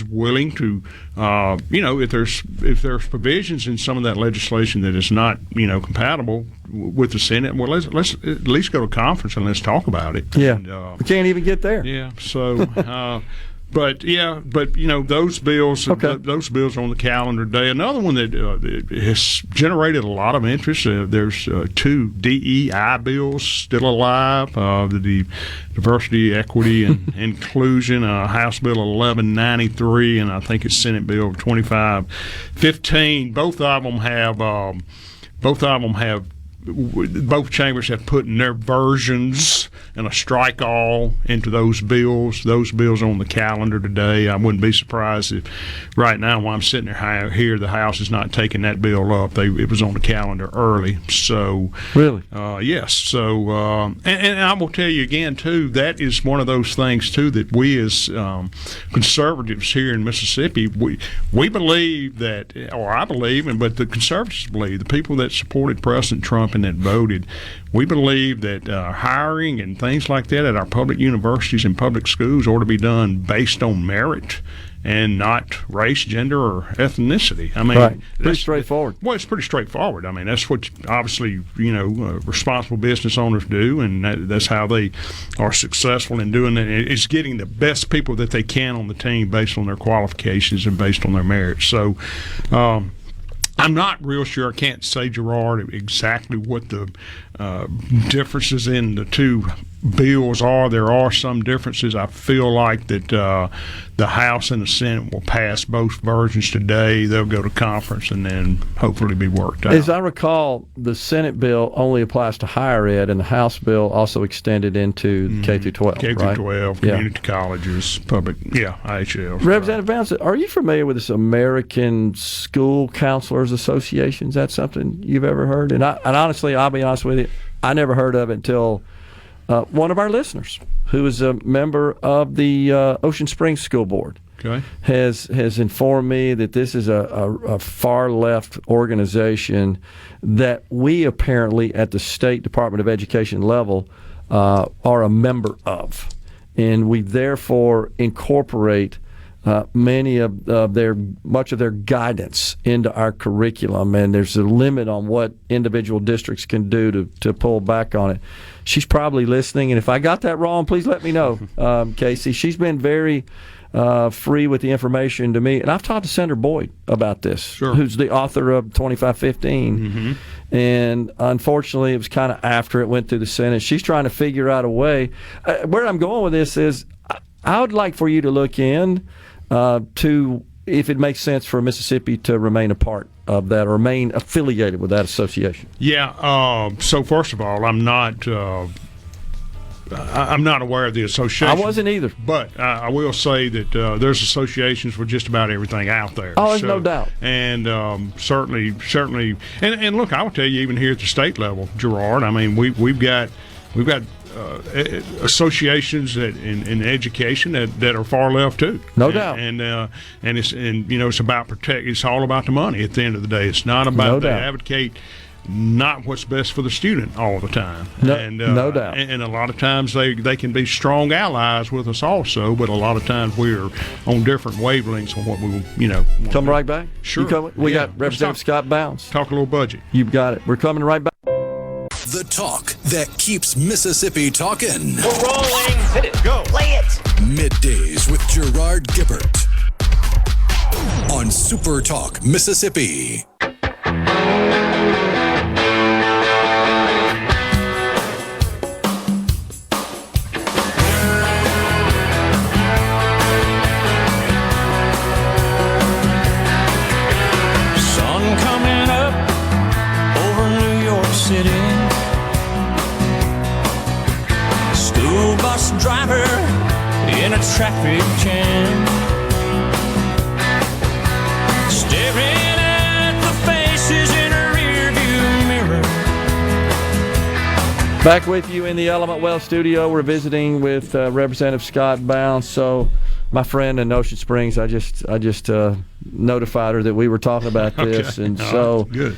willing to, if there's provisions in some of that legislation that is not compatible with the Senate, well, let's at least go to conference and let's talk about it. Yeah, and, we can't even get there. Yeah, so. But those bills are on the calendar today. Another one that has generated a lot of interest. There's two DEI bills still alive. The Diversity, Equity, and Inclusion, House Bill 1193, and I think it's Senate Bill 2515. Both chambers have put in their versions a strike all into those bills. Those bills are on the calendar today. I wouldn't be surprised if right now while I'm sitting here, the House is not taking that bill up. It was on the calendar early. So really, yes. So and I will tell you again too, that is one of those things too that we as conservatives here in Mississippi, we believe that, or I believe, but the conservatives believe, the people that supported President Trump and that voted, we believe that hiring and things like that at our public universities and public schools ought to be done based on merit and not race, gender, or ethnicity. I mean, right. Pretty straightforward. Well, it's pretty straightforward. I mean, that's what obviously responsible business owners do, and that's how they are successful in doing it. It's getting the best people that they can on the team based on their qualifications and based on their merits. So, I'm not real sure. I can't say, Gerard, exactly what the differences in the two bills are. There are some differences. I feel like that the House and the Senate will pass both versions today. They'll go to conference and then hopefully be worked out. As I recall, the Senate bill only applies to higher ed, and the House bill also extended into K through 12. K through 12, community colleges, public, IHL. Representative Bounce, are you familiar with this American School Counselors Association? Is that something you've ever heard? And honestly, I'll be honest with you, I never heard of it until one of our listeners, who is a member of the Ocean Springs School Board, has informed me that this is a far left organization that we apparently at the State Department of Education level are a member of, and we therefore incorporate much of their guidance into our curriculum, and there's a limit on what individual districts can do to pull back on it. She's probably listening, and if I got that wrong, please let me know, Casey. She's been very free with the information to me, and I've talked to Senator Boyd about this, who's the author of 2515, and unfortunately it was kind of after it went through the Senate. She's trying to figure out a way. Where I'm going with this is I would like for you to look in to if it makes sense for Mississippi to remain a part of that or remain affiliated with that association. Yeah. So first of all, I'm not aware of the association. I wasn't either. But I will say that there's associations for just about everything out there. Oh, there's no doubt. And certainly, and look, I will tell you, even here at the state level, Gerard, I mean, we've got associations in education that are far left too. No doubt. And it's about it's all about the money at the end of the day. It's not about they advocate not what's best for the student all the time. No doubt. And a lot of times they can be strong allies with us also, but a lot of times we're on different wavelengths on what we Come right back? Sure. We got Representative Scott Bounce. Talk a little budget. You've got it. We're coming right back. The talk that keeps Mississippi talking. We're rolling. Hit it. Go. Play it. Middays with Gerard Gibert on SuperTalk Mississippi. Sun coming up over New York City. School bus driver in a traffic jam, staring at the faces in a rearview mirror. Back with you in the Element Well studio. We're visiting with Representative Scott Bounce. So, my friend in Ocean Springs, I just notified her that we were talking about this, and so good.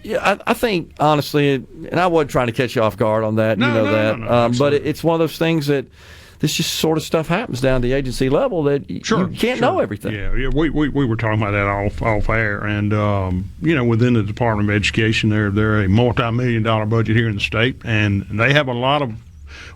Yeah, I think, honestly, and I wasn't trying to catch you off guard on that, No, but it's one of those things that this just sort of stuff happens down the agency level that you can't know everything. Yeah, we were talking about that off air, and within the Department of Education, they're a multi-million-dollar budget here in the state, and they have a lot of.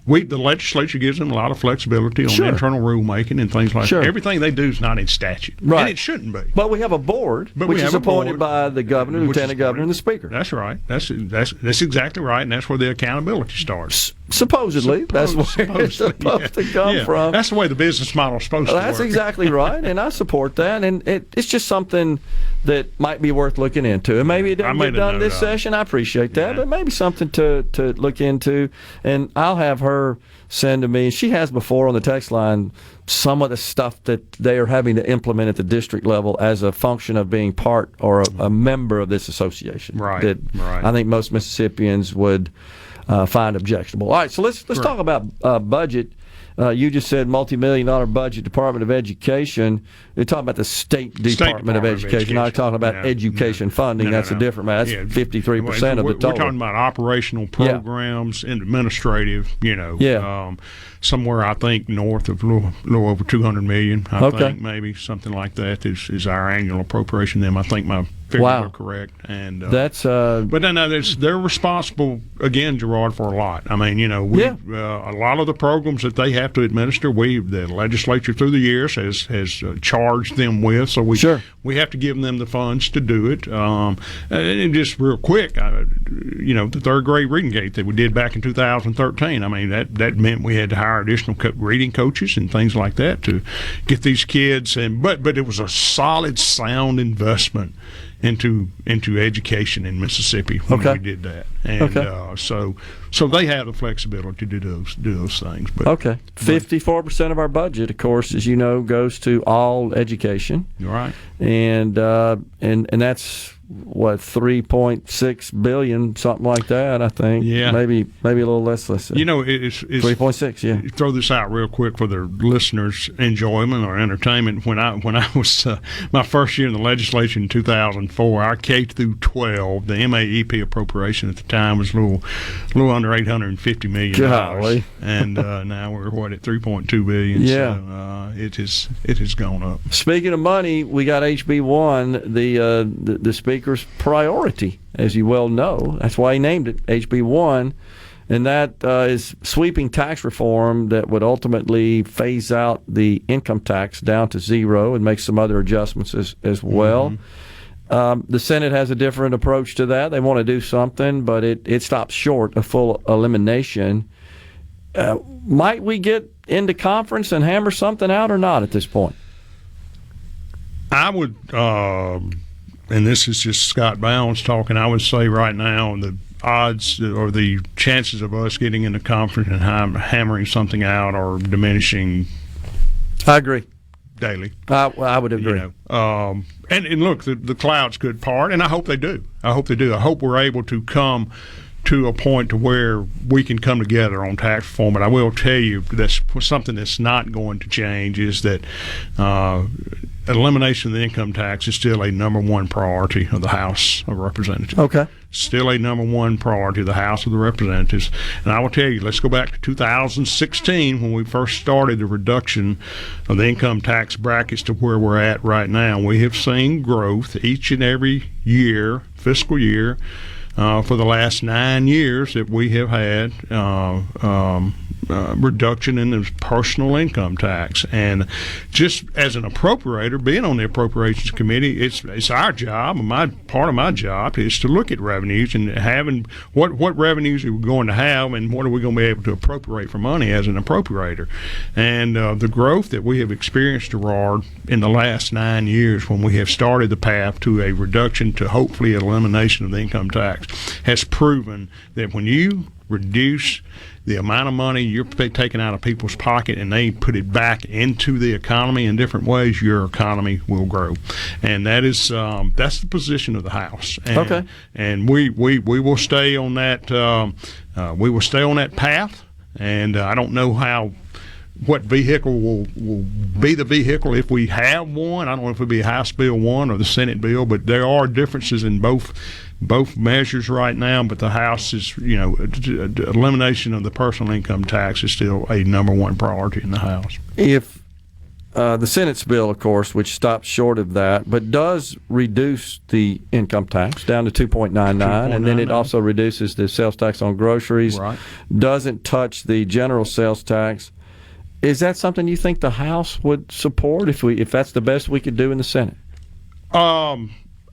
The legislature gives them a lot of flexibility on internal rulemaking and things like that. Everything they do is not in statute, and it shouldn't be. But we have a board, which is appointed by the governor, lieutenant governor, and the speaker. That's right. That's exactly right, and that's where the accountability starts. Supposedly, that's where it's supposed to come from. That's the way the business model is supposed to work. That's exactly right, and I support that. And it's just something that might be worth looking into. And maybe it doesn't get done this session. I appreciate that, but maybe something to look into. And I'll have her send to me. She has before on the text line some of the stuff that they are having to implement at the district level as a function of being part or a member of this association. Right. That I think most Mississippians would find objectionable. All right, so let's talk about budget. You just said multi-million-dollar budget, Department of Education. You're talking about the State Department of Education. Now you're talking about education funding. That's a different matter. That's 53% of the total. We're talking about operational programs and administrative, somewhere I think north of a little over $200 million. I think maybe something like that is our annual appropriation. Them, I think my figures are correct. And that's but they're responsible again, Gerard, for a lot. I mean, a lot of the programs that they have to administer, the legislature through the years has charged them with. So we have to give them the funds to do it. And just real quick, the third grade reading gate that we did back in 2013. I mean, that meant we had to hire additional reading coaches and things like that to get these kids. But it was a solid, sound investment into education in Mississippi when we did that, and so they have the flexibility to do those things. But 54% of our budget, of course, as you know, goes to all education. Right, and that's what, $3.6 billion, something like that. I think. Yeah, maybe a little less. Let's say. It's 3.6. Yeah. Throw this out real quick for the listeners' enjoyment or entertainment. When I was my first year in the legislature in 2004, our K through 12, the MAEP appropriation at the time was a little under $850 million. Golly. And now we're at $3.2 billion. Yeah. So it has gone up. Speaking of money, we got HB1, the Speaker's priority, as you well know. That's why he named it HB1, and that is sweeping tax reform that would ultimately phase out the income tax down to zero and make some other adjustments as well. The Senate has a different approach to that. They want to do something, but it stops short of full elimination. Might we get into conference and hammer something out or not at this point? I would, and this is just Scott Bounds talking, I would say right now the odds or the chances of us getting into conference and hammering something out are diminishing. I agree. Daily. I would agree. And look, the clouds could part, and I hope they do. I hope we're able to come to a point to where we can come together on tax reform. But I will tell you that's something that's not going to change is that elimination of the income tax is still a number one priority of the House of Representatives. Okay. Still a number one priority of the House of the Representatives. And I will tell you, let's go back to 2016 when we first started the reduction of the income tax brackets to where we're at right now. We have seen growth each and every year, fiscal year, for the last 9 years that we have had reduction in the personal income tax. And just as an appropriator, being on the Appropriations Committee, it's our job, part of my job is to look at revenues and having what revenues are we going to have and what are we going to be able to appropriate for money as an appropriator. And the growth that we have experienced, Gerard, in the last 9 years when we have started the path to a reduction to hopefully elimination of the income tax has proven that when you reduce the amount of money you're taking out of people's pocket and they put it back into the economy in different ways, your economy will grow. And that is that's the position of the House. And, and we will stay on that path. And I don't know what vehicle will be the vehicle if we have one. I don't know if it'll be a House Bill 1 or the Senate bill, but there are differences in both measures right now. But the House is, elimination of the personal income tax is still a number one priority in the House. If the Senate's bill, of course, which stops short of that, but does reduce the income tax down to 2.99, and then it also reduces the sales tax on groceries, doesn't touch the general sales tax. Is that something you think the House would support if that's the best we could do in the Senate?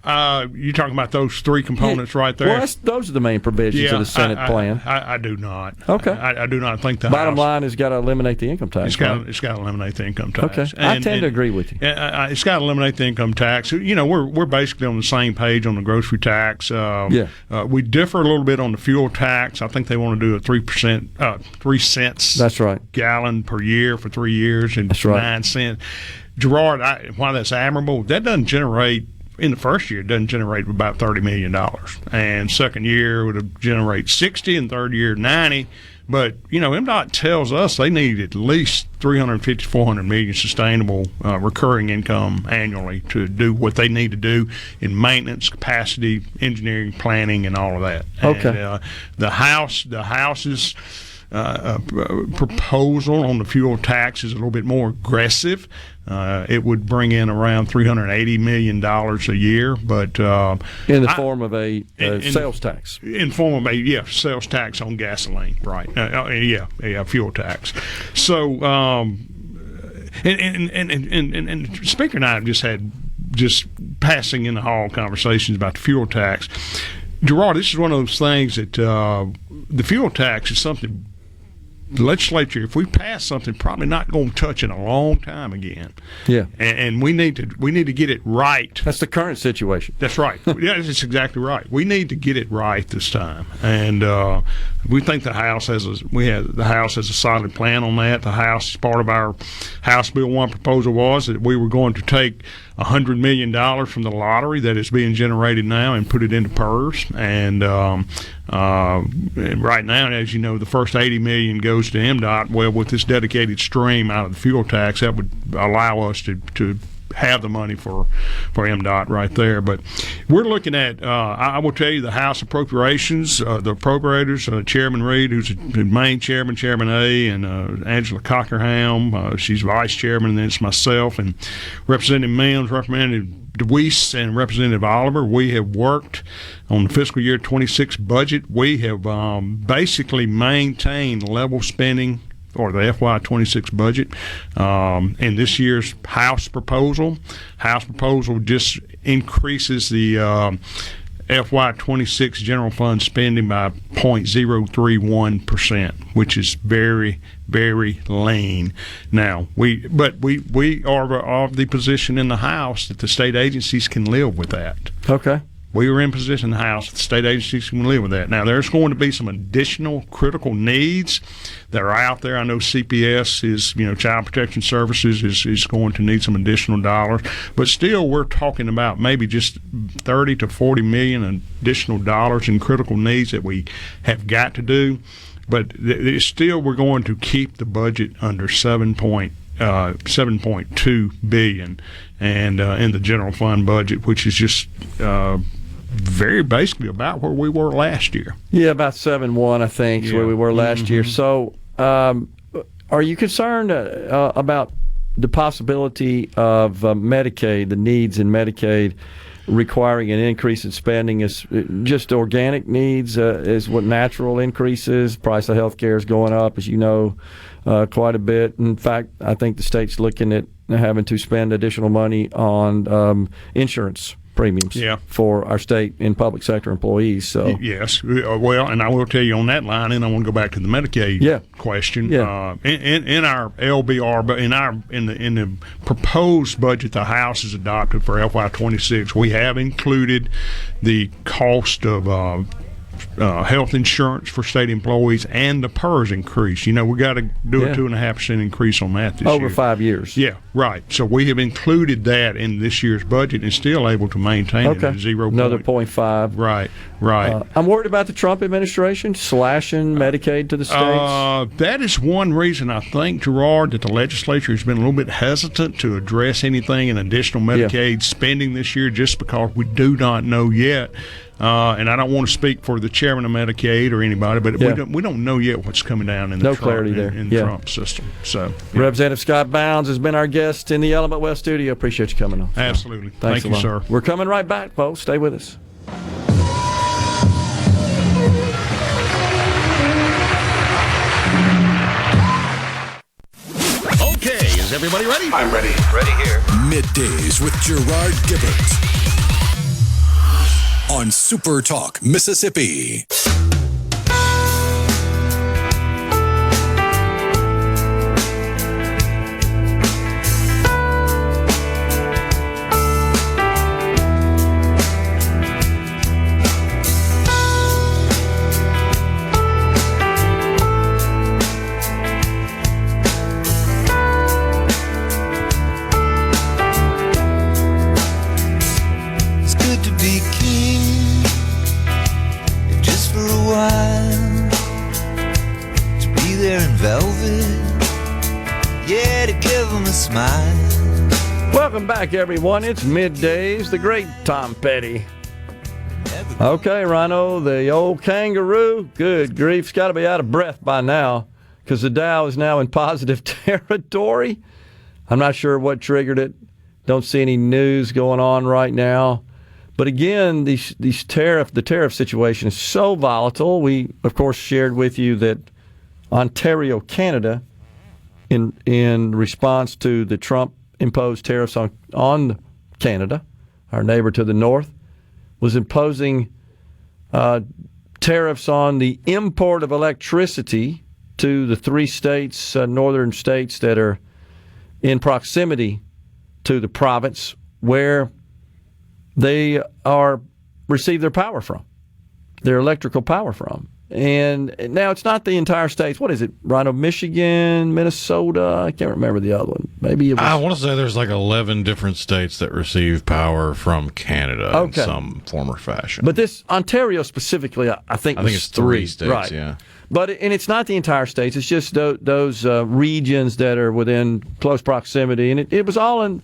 You're talking about those three components right there? Well, those are the main provisions of the Senate plan. I do not. Okay. I do not think the bottom House, line has got to eliminate the income tax. It's got to eliminate the income tax. Okay. I tend to agree with you. It's got to eliminate the income tax. We're basically on the same page on the grocery tax. We differ a little bit on the fuel tax. I think they want to do a 3 cents. That's right. Gallon per year for 3 years and That's right. 9 cents. Gerard, while that's admirable, that doesn't generate. In the first year, it doesn't generate about $30 million. And second year, it would generate 60, and third year, 90. But, MDOT tells us they need at least 350 to 400 million sustainable recurring income annually to do what they need to do in maintenance, capacity, engineering, planning, and all of that. Okay. And, the House's proposal on the fuel tax is a little bit more aggressive. It would bring in around $380 million a year, but in the form of a sales tax. In form of a sales tax on gasoline, right? Fuel tax. So, and Speaker and I have just had passing in the hall conversations about the fuel tax. Gerard, this is one of those things that the fuel tax is something. The legislature, if we pass something, probably not going to touch in a long time again. Yeah, and we need to get it right. That's the current situation. That's right. Yeah, that's exactly right. We need to get it right this time, and we think the House has a solid plan on that. The House, part of our House Bill 1 proposal was that we were going to take $100 million from the lottery that is being generated now and put it into PERS. And right now, as you know, the first $80 million goes to MDOT. Well, with this dedicated stream out of the fuel tax, that would allow us to have the money for MDOT right there. But we're looking at, I will tell you, the House Appropriations, the appropriators, Chairman Reed, who's the main chairman, Chairman A, and Angela Cockerham, she's vice chairman, and then it's myself, and Representative Mims, Representative DeWeese, and Representative Oliver. We have worked on the fiscal year 26 budget. We have basically maintained level spending or the FY26 budget. In this year's House proposal just increases the FY26 general fund spending by 0.031%, which is very, very lean. Now, we are of the position in the House that the state agencies can live with that. Okay. We are in position in the House. The state agencies can live with that. Now, there's going to be some additional critical needs that are out there. I know CPS is, Child Protection Services is going to need some additional dollars. But still, we're talking about maybe just 30 to 40 million additional dollars in critical needs that we have got to do. But still, we're going to keep the budget under 7.2 billion, and in the general fund budget, which is just very basically about where we were last year. Yeah, about 7.1, I think, is where we were last year. So, are you concerned about the possibility of Medicaid, the needs in Medicaid, requiring an increase in spending? Is just organic needs, is what natural increases? Price of health care is going up, as you know, quite a bit. In fact, I think the state's looking at having to spend additional money on insurance premiums for our state and public sector employees. So yes, well, and I will tell you on that line, and I want to go back to the Medicaid question. In our LBR, but in the proposed budget the House has adopted for FY26, we have included the cost of health insurance for state employees and the PERS increase. We got to do a 2.5% increase on that this year. Over 5 years. Yeah, right. So we have included that in this year's budget and still able to maintain it at 0. Another 0.5. Right. I'm worried about the Trump administration slashing Medicaid to the states. That is one reason I think, Gerard, that the legislature has been a little bit hesitant to address anything in additional Medicaid spending this year, just because we do not know yet. And I don't want to speak for the chairman of Medicaid or anybody, but we don't know yet what's coming down in the Trump system. So, Representative Scott Bounds has been our guest in the Element West studio. Appreciate you coming on. Absolutely. Thanks Thank you, sir. We're coming right back, folks. Stay with us. Okay, is everybody ready? I'm ready. Ready here. Middays with Gerard Gibert. on Super Talk Mississippi. Welcome back, everyone. It's Middays, the great Tom Petty. Okay, Rhino, the old kangaroo, good grief, it's got to be out of breath by now because the Dow is now in positive territory. I'm not sure what triggered it. Don't see any news going on right now. But again, the tariff situation is so volatile. We, of course, shared with you that Ontario, Canada, in response to the Trump-imposed tariffs on Canada, our neighbor to the north, was imposing tariffs on the import of electricity to the three states, northern states that are in proximity to the province where they receive their power from, their electrical power from. And now it's not the entire states. What is it? Rhino, Michigan, Minnesota? I can't remember the other one. Maybe it was. I want to say there's like 11 different states that receive power from Canada in some form or fashion. But this Ontario specifically, I think it's three states, right. Yeah. And it's not the entire states. It's just those regions that are within close proximity. And it was all in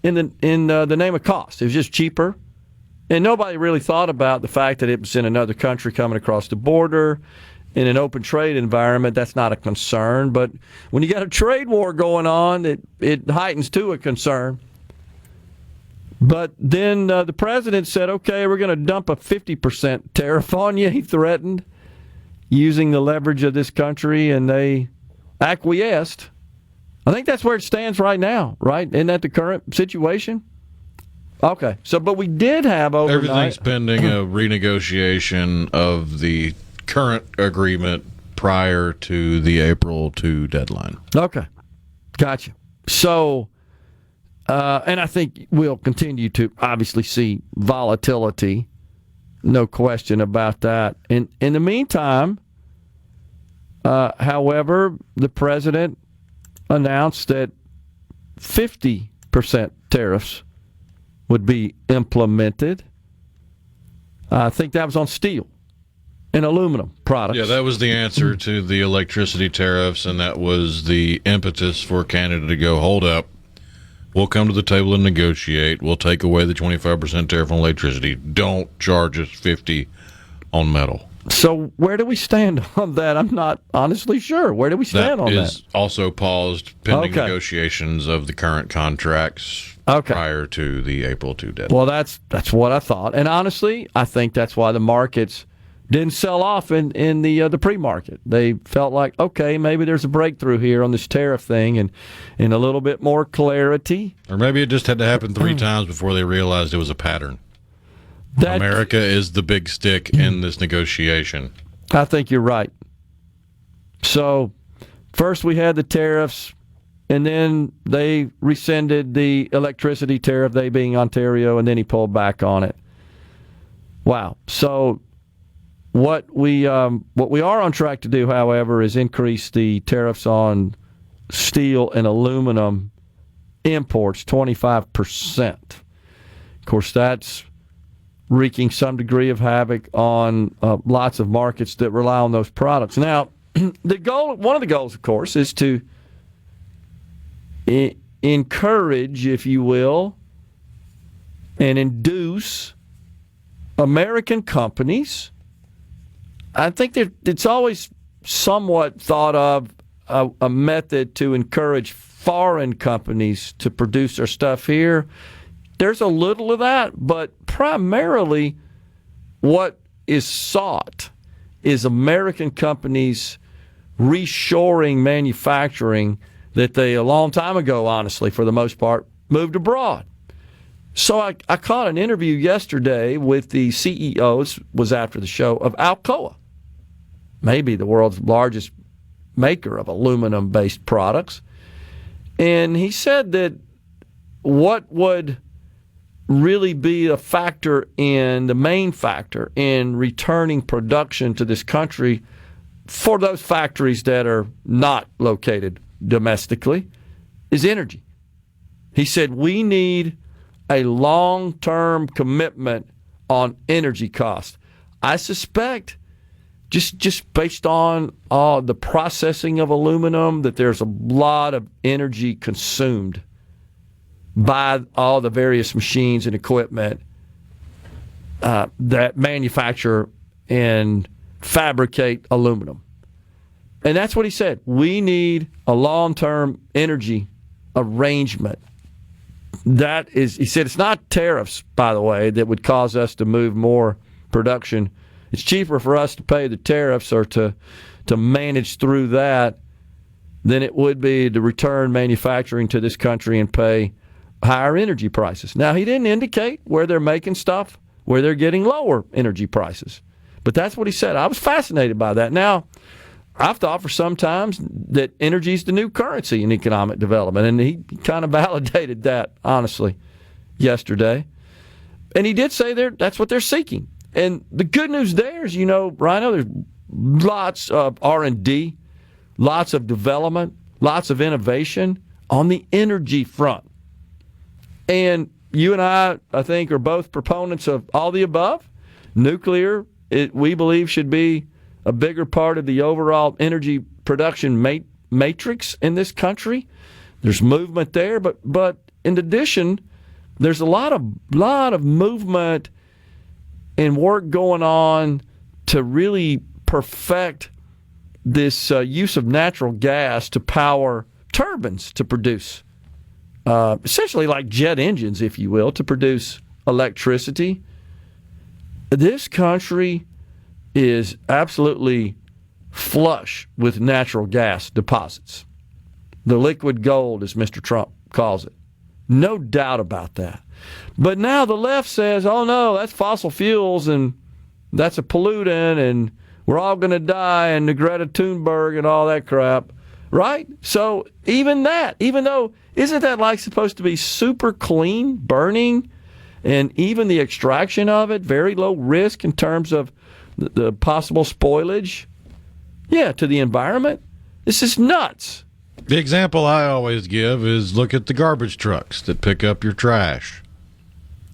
the name of cost. It was just cheaper. And nobody really thought about the fact that it was in another country coming across the border. In an open trade environment, that's not a concern. But when you got a trade war going on, it heightens to a concern. But then the president said, okay, we're going to dump a 50% tariff on you, he threatened, using the leverage of this country, and they acquiesced. I think that's where it stands right now, right? Isn't that the current situation? Okay, but we did have overnight. Everything's pending a renegotiation of the current agreement prior to the April 2 deadline. Okay, gotcha. So, and I think we'll continue to obviously see volatility, no question about that. In the meantime, however, the president announced that 50% tariffs would be implemented. I think that was on steel and aluminum products. Yeah, that was the answer to the electricity tariffs, and that was the impetus for Canada to go, hold up, we'll come to the table and negotiate. We'll take away the 25% tariff on electricity. Don't charge us 50 on metal. So where do we stand on that? I'm not honestly sure. Where do we stand on that? That is also paused pending negotiations of the current contracts prior to the April 2 deadline. Well, that's what I thought. And honestly, I think that's why the markets didn't sell off in the pre-market. They felt like, okay, maybe there's a breakthrough here on this tariff thing and a little bit more clarity. Or maybe it just had to happen 3 times before they realized it was a pattern. America is the big stick in this negotiation. I think you're right. So first we had the tariffs, and then they rescinded the electricity tariff, they being Ontario, and then he pulled back on it. Wow. So what we are on track to do, however, is increase the tariffs on steel and aluminum imports 25%. Of course, that's wreaking some degree of havoc on lots of markets that rely on those products. Now, one of the goals, of course, is to encourage, if you will, and induce American companies. I think that it's always somewhat thought of a method to encourage foreign companies to produce their stuff here. There's a little of that, but primarily what is sought is American companies reshoring manufacturing that they, a long time ago, honestly, for the most part, moved abroad. So I caught an interview yesterday with the CEO, was after the show, of Alcoa, maybe the world's largest maker of aluminum-based products. And he said that what would really be the main factor in returning production to this country for those factories that are not located domestically is energy. He said we need a long-term commitment on energy costs. I suspect, just based on the processing of aluminum, that there's a lot of energy consumed by all the various machines and equipment that manufacture and fabricate aluminum. And that's what he said. We need a long-term energy arrangement. That is, he said, it's not tariffs, by the way, that would cause us to move more production. It's cheaper for us to pay the tariffs or to manage through that than it would be to return manufacturing to this country and pay higher energy prices. Now, he didn't indicate where they're making stuff, where they're getting lower energy prices. But that's what he said. I was fascinated by that. Now, I've thought for some time that energy is the new currency in economic development, and he kind of validated that, honestly, yesterday. And he did say that's what they're seeking. And the good news there is, Rhino, there's lots of R&D, lots of development, lots of innovation on the energy front. And you and I think, are both proponents of all the above. Nuclear, we believe, should be a bigger part of the overall energy production matrix in this country. There's movement there, but in addition, there's a lot of movement and work going on to really perfect this use of natural gas to power turbines to produce, essentially like jet engines, if you will, to produce electricity. This country is absolutely flush with natural gas deposits. The liquid gold, as Mr. Trump calls it. No doubt about that. But now the left says, oh no, that's fossil fuels and that's a pollutant and we're all going to die and the Greta Thunberg and all that crap. Right? So even though, isn't that like supposed to be super clean burning, and even the extraction of it, very low risk in terms of the possible spoilage, to the environment? This is nuts. The example I always give is look at the garbage trucks that pick up your trash.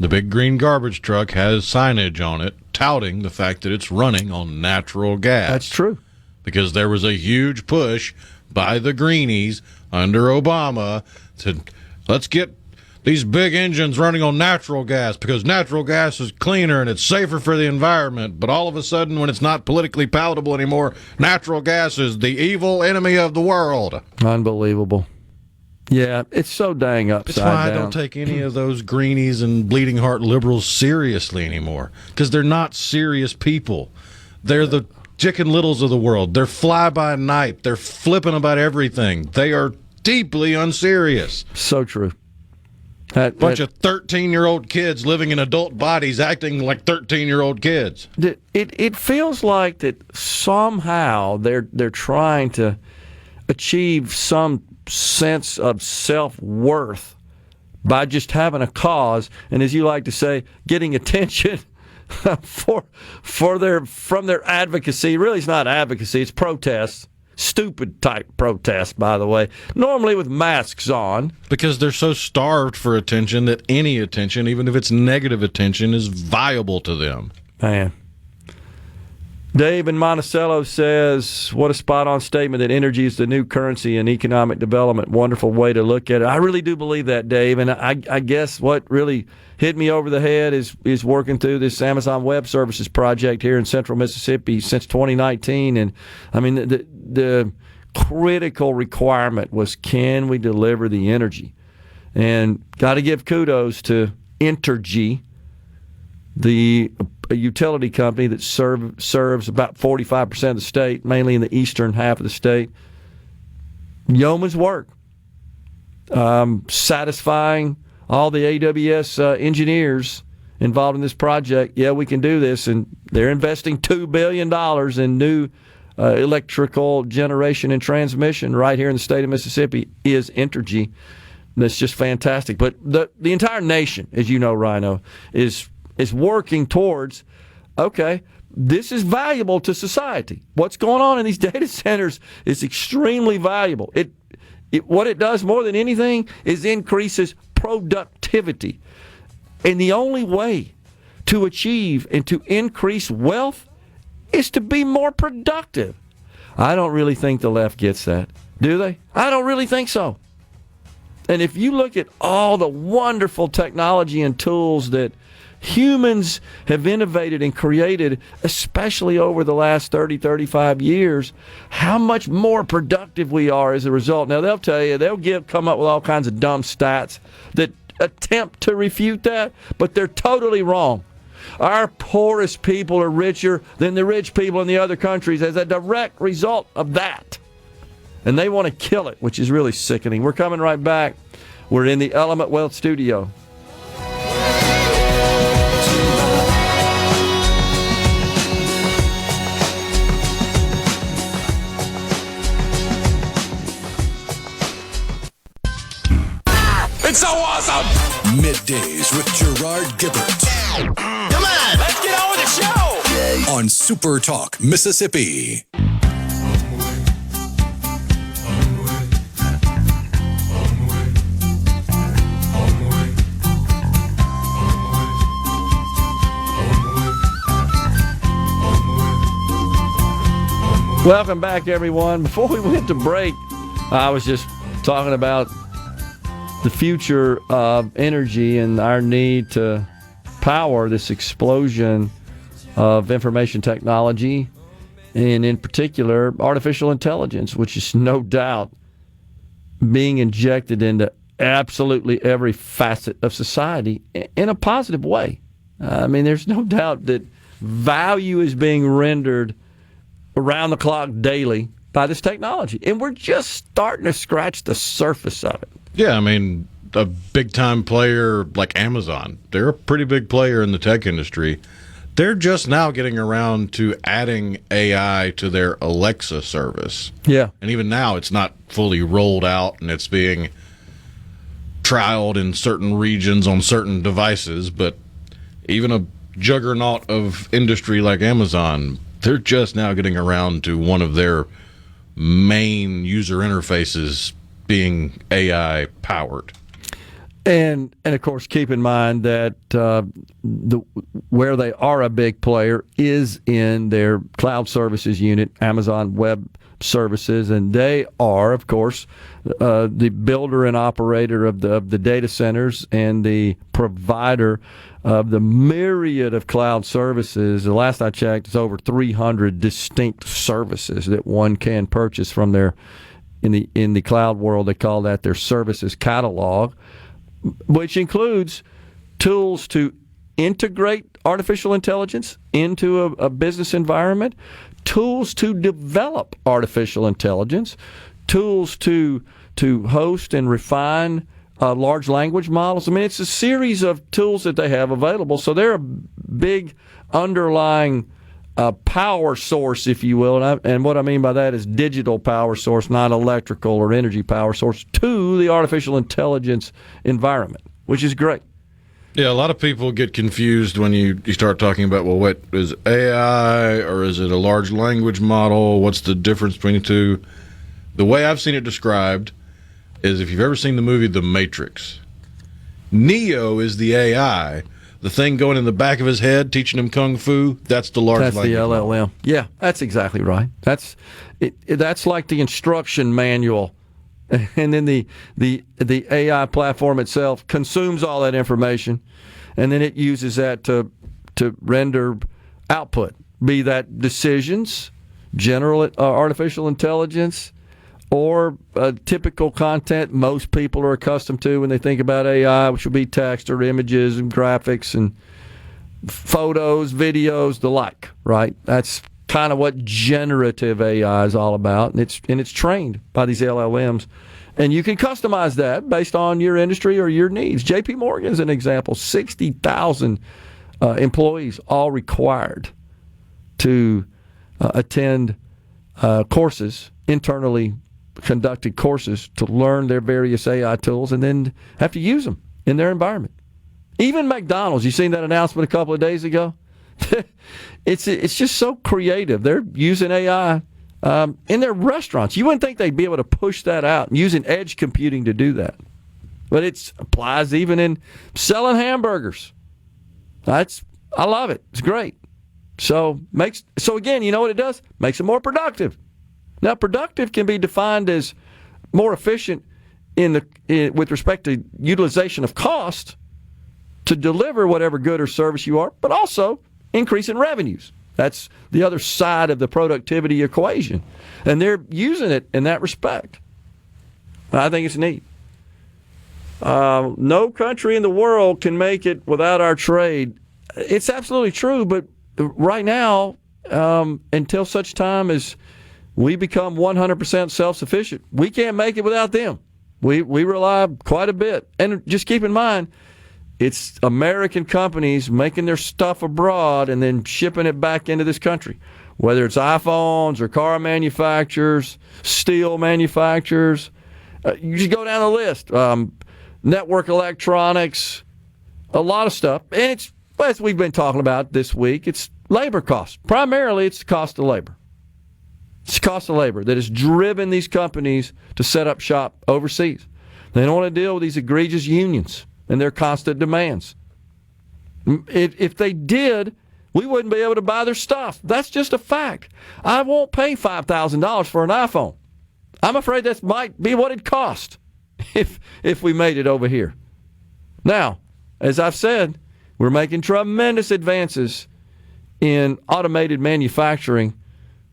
The big green garbage truck has signage on it touting the fact that it's running on natural gas. That's true. Because there was a huge push by the greenies under Obama to let's get these big engines running on natural gas because natural gas is cleaner and it's safer for the environment. But all of a sudden, when it's not politically palatable anymore, natural gas is the evil enemy of the world. Unbelievable. Yeah, it's so dang upside down. That's why I don't take any of those greenies and bleeding heart liberals seriously anymore, because they're not serious people. They're the Chicken Littles of the world. They're fly-by-night. They're flipping about everything. They are deeply unserious. So true. Bunch of 13-year-old kids living in adult bodies acting like 13-year-old kids. It feels like that somehow they're trying to achieve some sense of self-worth by just having a cause, and as you like to say, getting attention from their advocacy. Really, it's not advocacy, it's protests. Stupid type protests, by the way, normally with masks on. Because they're so starved for attention that any attention, even if it's negative attention, is viable to them. Man. Dave in Monticello says, what a spot-on statement that energy is the new currency in economic development. Wonderful way to look at it. I really do believe that, Dave, and I guess what really hit me over the head is working through this Amazon Web Services project here in central Mississippi since 2019. And, I mean, the critical requirement was, can we deliver the energy? And got to give kudos to Entergy, a utility company that serves about 45% of the state, mainly in the eastern half of the state. Yeoman's work. Satisfying all the AWS engineers involved in this project, yeah, we can do this. And they're investing $2 billion in new electrical generation and transmission right here in the state of Mississippi is Entergy. That's just fantastic. But the entire nation, as you know, Rhino, is working towards, okay, this is valuable to society. What's going on in these data centers is extremely valuable. What it does more than anything is increases productivity. And the only way to achieve and to increase wealth is to be more productive. I don't really think the left gets that, do they? I don't really think so. And if you look at all the wonderful technology and tools that humans have innovated and created, especially over the last 30, 35 years, how much more productive we are as a result. Now, they'll tell you, come up with all kinds of dumb stats that attempt to refute that, but they're totally wrong. Our poorest people are richer than the rich people in the other countries as a direct result of that. And they want to kill it, which is really sickening. We're coming right back. We're in the Element Wealth studio. It's so awesome! Middays with Gerard Gibert. Come on! Let's get on with the show! On SuperTalk, Mississippi. Welcome back, everyone. Before we went to break, I was just talking about the future of energy and our need to power this explosion of information technology, and in particular, artificial intelligence, which is no doubt being injected into absolutely every facet of society in a positive way. I mean, there's no doubt that value is being rendered around the clock daily by this technology, and we're just starting to scratch the surface of it. Yeah, I mean, a big-time player like Amazon, they're a pretty big player in the tech industry. They're just now getting around to adding AI to their Alexa service. Yeah. And even now, it's not fully rolled out, and it's being trialed in certain regions on certain devices. But even a juggernaut of industry like Amazon, they're just now getting around to one of their main user interfaces being AI powered. And of course, keep in mind that where they are a big player is in their cloud services unit, Amazon Web Services, and they are, of course, the builder and operator of the data centers and the provider of the myriad of cloud services. The last I checked, it's over 300 distinct services that one can purchase from their in the cloud world. They call that their services catalog, which includes tools to integrate artificial intelligence into a business environment, tools to develop artificial intelligence, tools to host and refine large language models. I mean, it's a series of tools that they have available. So they're a big underlying power source, if you will. And what I mean by that is digital power source, not electrical or energy power source, to the artificial intelligence environment, which is great. Yeah, a lot of people get confused when you start talking about, well, what is AI or is it a large language model? What's the difference between the two? The way I've seen it described is, if you've ever seen the movie The Matrix, Neo is the AI. The thing going in the back of his head teaching him kung fu, that's the large language model. That's the LLM. Yeah, that's exactly right. That's like the instruction manual. And then the AI platform itself consumes all that information, and then it uses that to render output, be that decisions, general artificial intelligence, or typical content most people are accustomed to when they think about AI, which would be text or images and graphics and photos, videos, the like, right? That's kind of what generative AI is all about, and it's trained by these LLMs. And you can customize that based on your industry or your needs. J.P. Morgan's an example. 60,000 employees all required to attend courses, internally conducted courses, to learn their various AI tools and then have to use them in their environment. Even McDonald's, you seen that announcement a couple of days ago? It's just so creative. They're using AI in their restaurants. You wouldn't think they'd be able to push that out and using edge computing to do that. But it applies even in selling hamburgers. I love it. It's great. So again, you know what it does? Makes it more productive. Now, productive can be defined as more efficient with respect to utilization of cost to deliver whatever good or service you are, but also increase in revenues. That's the other side of the productivity equation. And they're using it in that respect. I think it's neat. No country in the world can make it without our trade. It's absolutely true, but right now, until such time as we become 100% self-sufficient, we can't make it without them. We rely quite a bit. And just keep in mind, it's American companies making their stuff abroad and then shipping it back into this country, whether it's iPhones or car manufacturers, steel manufacturers. You just go down the list. Network electronics, a lot of stuff. And it's, as we've been talking about this week, it's labor costs. Primarily, it's the cost of labor. It's the cost of labor that has driven these companies to set up shop overseas. They don't want to deal with these egregious unions and their constant demands. If they did, we wouldn't be able to buy their stuff. That's just a fact. I won't pay $5,000 for an iPhone. I'm afraid that might be what it cost if we made it over here. Now, as I've said, we're making tremendous advances in automated manufacturing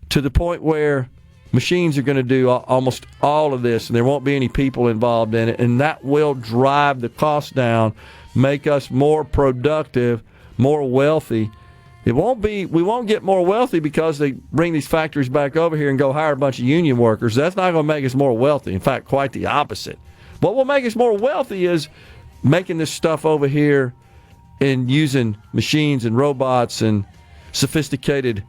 to the point where machines are going to do almost all of this, and there won't be any people involved in it, and that will drive the cost down, make us more productive, more wealthy. We won't get more wealthy because they bring these factories back over here and go hire a bunch of union workers. That's not going to make us more wealthy. In fact, quite the opposite. What will make us more wealthy is making this stuff over here and using machines and robots and sophisticated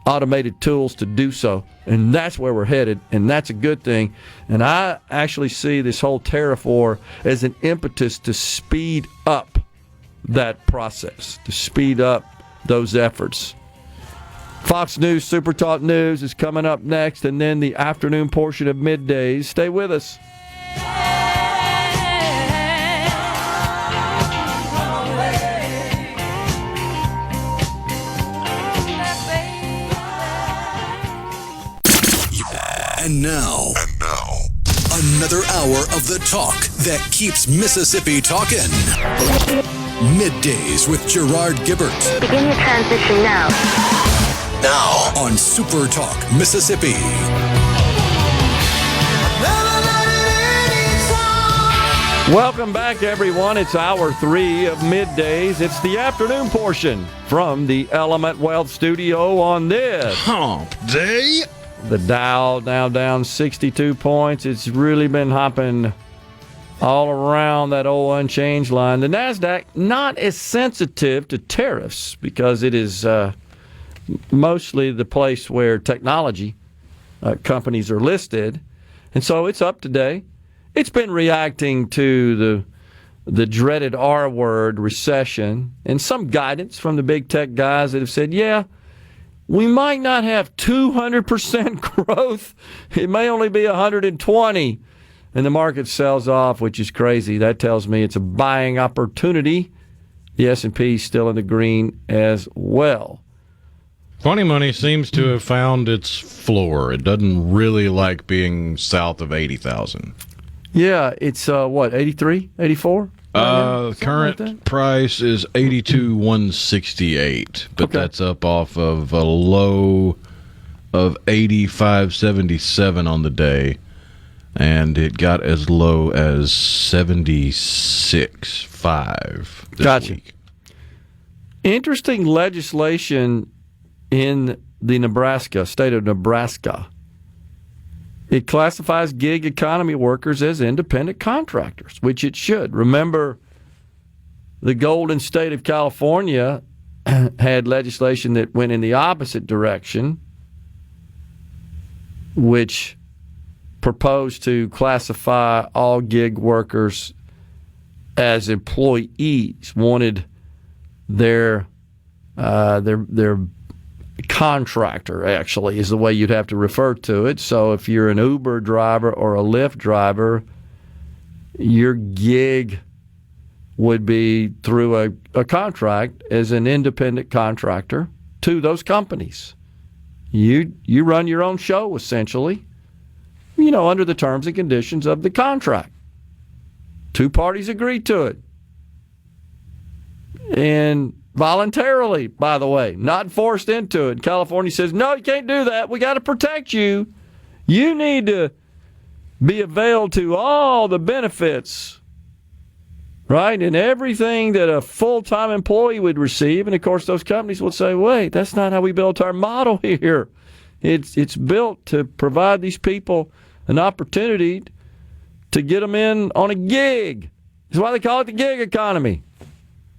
automated tools to do so. And that's where we're headed, and that's a good thing. And I actually see this whole tariff war as an impetus to speed up that process, to speed up those efforts. Fox News SuperTalk News is coming up next, and then the afternoon portion of Middays. Stay with us. And now, another hour of the talk that keeps Mississippi talking. Middays with Gerard Gibert. Begin your transition now. Now on SuperTalk Mississippi. Welcome back, everyone. It's hour 3 of Middays. It's the afternoon portion from the Element Wealth Studio on this Hump Day. The Dow now down 62 points. It's really been hopping all around that old unchanged line. The NASDAQ not as sensitive to tariffs because it is mostly the place where technology companies are listed. And so it's up today. It's been reacting to the dreaded R word, recession, and some guidance from the big tech guys that have said, yeah, we might not have 200% growth. It may only be 120%. And the market sells off, which is crazy. That tells me it's a buying opportunity. The S&P is still in the green as well. Funny money seems to have found its floor. It doesn't really like being south of 80,000. Yeah, it's 83, 84? Current price is 82,168, but okay. That's up off of a low of 85.77 on the day, and it got as low as 76.5 this week. Interesting legislation in the state of Nebraska It classifies gig economy workers as independent contractors, which it should. Remember, the Golden State of California had legislation that went in the opposite direction, which proposed to classify all gig workers as employees, wanted their contractor, actually, is the way you'd have to refer to it. So if you're an Uber driver or a Lyft driver, your gig would be through a contract as an independent contractor to those companies. You run your own show, essentially, under the terms and conditions of the contract. Two parties agreed to it. And voluntarily, by the way, not forced into it. California says, no, you can't do that. We got to protect you. You need to be availed to all the benefits, right, and everything that a full-time employee would receive. And, of course, those companies will say, wait, that's not how we built our model here. It's built to provide these people an opportunity to get them in on a gig. That's why they call it the gig economy.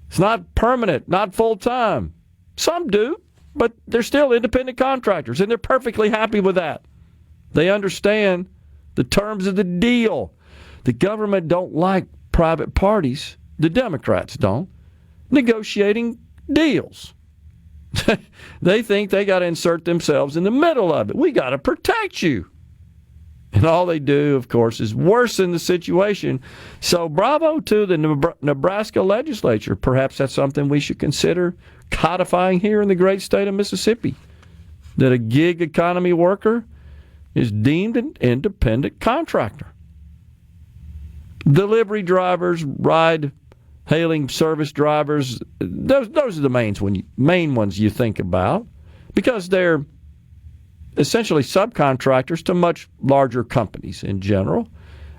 It's not permanent, not full-time. Some do, but they're still independent contractors, and they're perfectly happy with that. They understand the terms of the deal. The government don't like private parties, the Democrats don't, negotiating deals. They think they got to insert themselves in the middle of it. We got to protect you. And all they do, of course, is worsen the situation. So bravo to the Nebraska legislature. Perhaps that's something we should consider codifying here in the great state of Mississippi, that a gig economy worker is deemed an independent contractor. Delivery drivers, ride-hailing service drivers, those are the main ones you think about, because they're essentially subcontractors to much larger companies in general.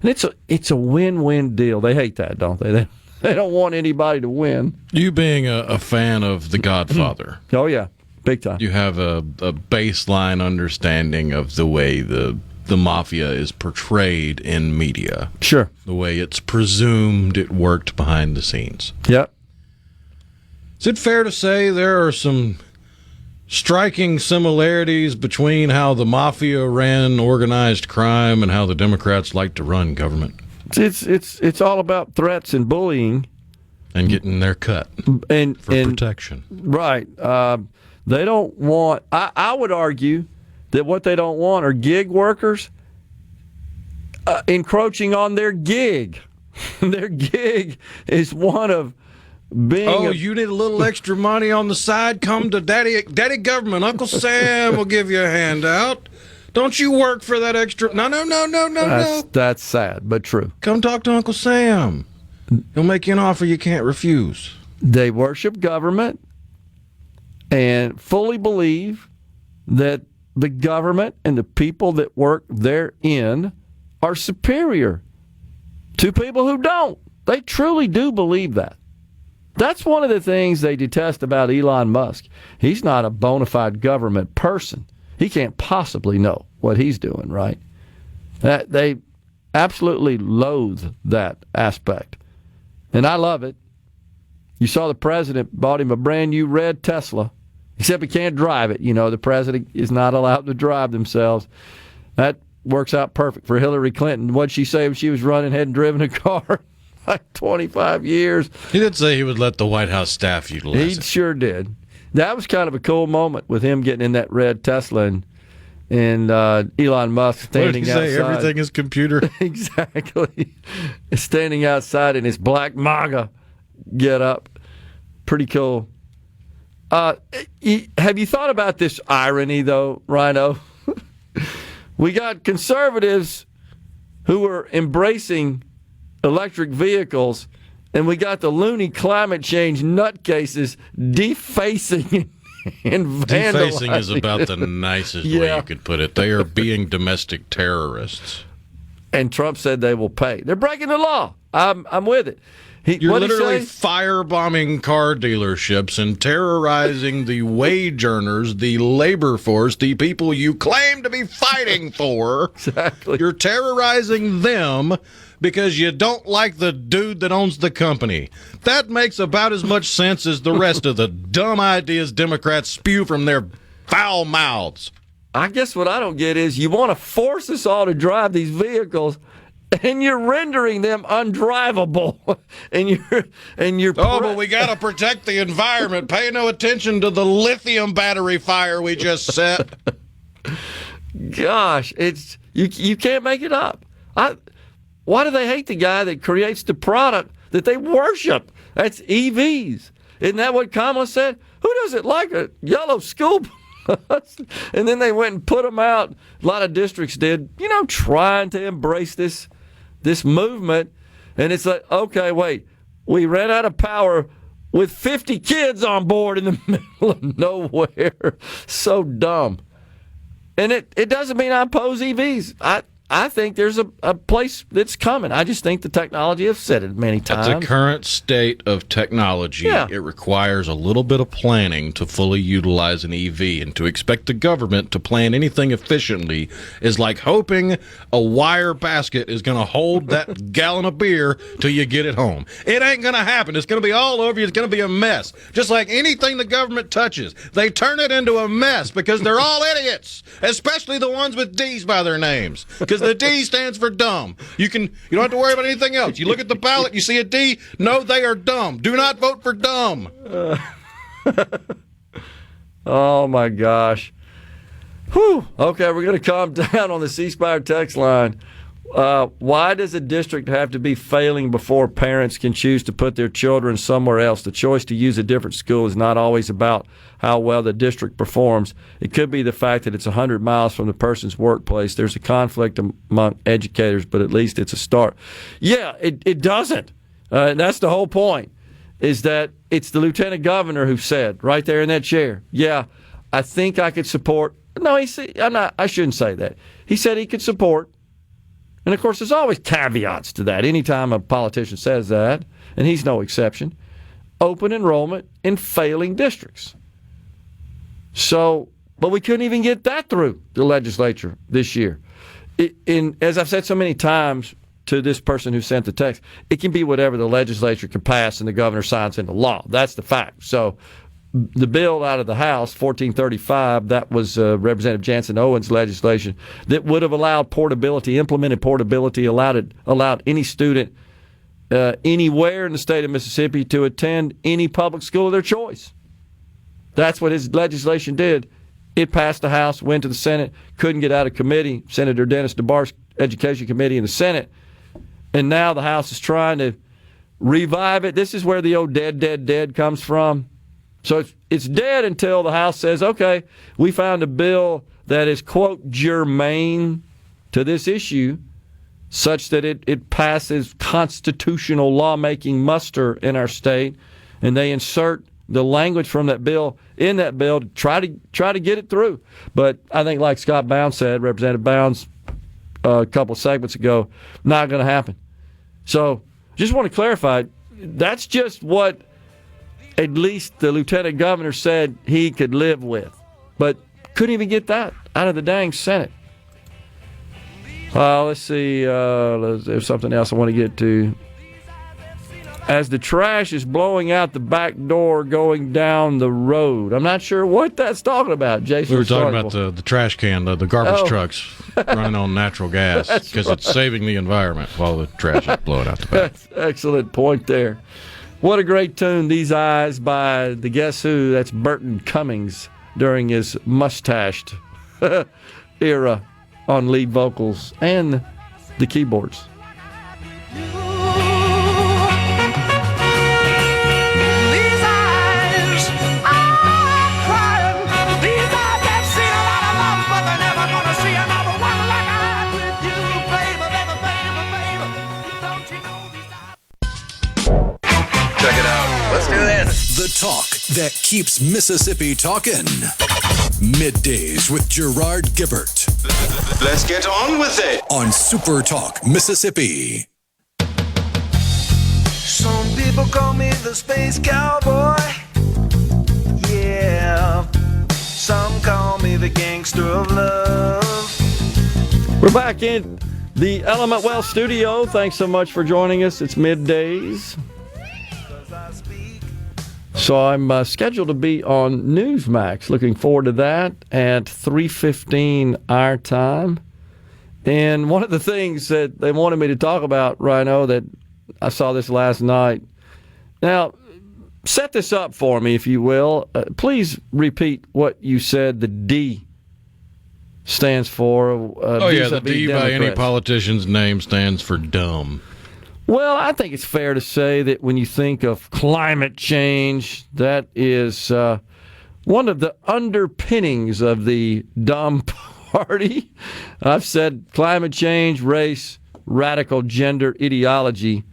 And it's a win-win deal. They hate that, don't they? They don't want anybody to win. You being a fan of The Godfather. Oh, yeah. Big time. You have a baseline understanding of the way the mafia is portrayed in media. Sure. The way it's presumed it worked behind the scenes. Yep. Is it fair to say there are some striking similarities between how the mafia ran organized crime and how the Democrats like to run government? It's all about threats and bullying and getting their cut and protection. Right. They don't want. I would argue that what they don't want are gig workers encroaching on their gig. Their gig is one of being you need a little extra money on the side? Come to Daddy Government. Uncle Sam will give you a handout. Don't you work for that extra? No. That's sad, but true. Come talk to Uncle Sam. He'll make you an offer you can't refuse. They worship government and fully believe that the government and the people that work therein are superior to people who don't. They truly do believe that. That's one of the things they detest about Elon Musk. He's not a bona fide government person. He can't possibly know what he's doing, right? They absolutely loathe that aspect. And I love it. You saw the president bought him a brand new red Tesla, except he can't drive it. You know, the president is not allowed to drive themselves. That works out perfect for Hillary Clinton. What'd she say when she was running, hadn't driven a car? Like 25 years. He did say he would let the White House staff utilize it. He sure did. That was kind of a cool moment with him getting in that red Tesla and Elon Musk standing outside. Say everything is computer. Exactly. Standing outside in his black MAGA get up. Pretty cool. Have you thought about this irony, though, Rhino? We got conservatives who are embracing electric vehicles, and we got the loony climate change nutcases defacing and vandalizing. Defacing is about the nicest way you could put it. They are being domestic terrorists. And Trump said they will pay. They're breaking the law. I'm with it. You're literally firebombing car dealerships and terrorizing the wage earners, the labor force, the people you claim to be fighting for. Exactly. You're terrorizing them because you don't like the dude that owns the company. That makes about as much sense as the rest of the dumb ideas Democrats spew from their foul mouths. I guess what I don't get is you want to force us all to drive these vehicles, and you're rendering them undrivable. and you're but we got to protect the environment. Pay no attention to the lithium battery fire we just set. Gosh, it's you can't make it up. Why do they hate the guy that creates the product that they worship? That's EVs. Isn't that what Kamala said? Who doesn't like a yellow school bus? And then they went and put them out. A lot of districts did, trying to embrace this movement. And it's like, okay, wait, we ran out of power with 50 kids on board in the middle of nowhere. So dumb. And it doesn't mean I oppose EVs. I think there's a place that's coming. I just think the technology, I've said it many times. At the current state of technology, It requires a little bit of planning to fully utilize an EV, and to expect the government to plan anything efficiently is like hoping a wire basket is going to hold that gallon of beer till you get it home. It ain't going to happen. It's going to be all over you. It's going to be a mess. Just like anything the government touches, they turn it into a mess because they're all idiots, especially the ones with D's by their names. Because the D stands for dumb. You don't have to worry about anything else. You look at the ballot, you see a D. No, they are dumb. Do not vote for dumb. Oh my gosh. Whew. Okay, we're going to calm down on the C Spire text line. Why does a district have to be failing before parents can choose to put their children somewhere else? The choice to use a different school is not always about how well the district performs. It could be the fact that it's 100 miles from the person's workplace. There's a conflict among educators, but at least it's a start. Yeah, it doesn't. And that's the whole point, is that it's the lieutenant governor who said right there in that chair, yeah, I think I could support. No, I shouldn't say that. He said he could support. And, of course, there's always caveats to that. Anytime a politician says that, and he's no exception, open enrollment in failing districts. So, but we couldn't even get that through the legislature this year. As I've said so many times to this person who sent the text, it can be whatever the legislature can pass and the governor signs into law. That's the fact. So the bill out of the House, 1435, that was Representative Jansen Owens' legislation that would have allowed portability, implemented portability, allowed any student anywhere in the state of Mississippi to attend any public school of their choice. That's what his legislation did. It passed the House, went to the Senate, couldn't get out of committee, Senator Dennis DeBar's Education Committee in the Senate, and now the House is trying to revive it. This is where the old dead comes from. So it's dead until the House says, okay, we found a bill that is, quote, germane to this issue, such that it passes constitutional lawmaking muster in our state, and they insert the language from that bill in that bill to try to get it through. But I think, like Scott Bounds said, Representative Bounds, a couple of segments ago, not going to happen. So just want to clarify, that's just what at least the lieutenant governor said he could live with. But couldn't even get that out of the dang Senate. Let's see. There's something else I want to get to. As the trash is blowing out the back door going down the road. I'm not sure what that's talking about, Jason. We were talking about the trash can, the garbage trucks running on natural gas because it's saving the environment while the trash is blowing out the back. That's an excellent point there. What a great tune, These Eyes, by the Guess Who. That's Burton Cummings during his mustached era on lead vocals and the keyboards. The talk that keeps Mississippi talking. Middays with Gerard Gibert. Let's get on with it. On SuperTalk Mississippi. Some People call me the space cowboy. Yeah. Some call me the gangster of love. We're back in the Element Well studio. Thanks so much for joining us. It's middays. So I'm scheduled to be on Newsmax. Looking forward to that at 3:15 our time. And one of the things that they wanted me to talk about, Rhino, that I saw this last night. Now, set this up for me, if you will. Please repeat what you said the D stands for. The D by any politician's name stands for dumb. Well, I think it's fair to say that when you think of climate change, that is one of the underpinnings of the dumb party. I've said climate change, race, radical gender ideology,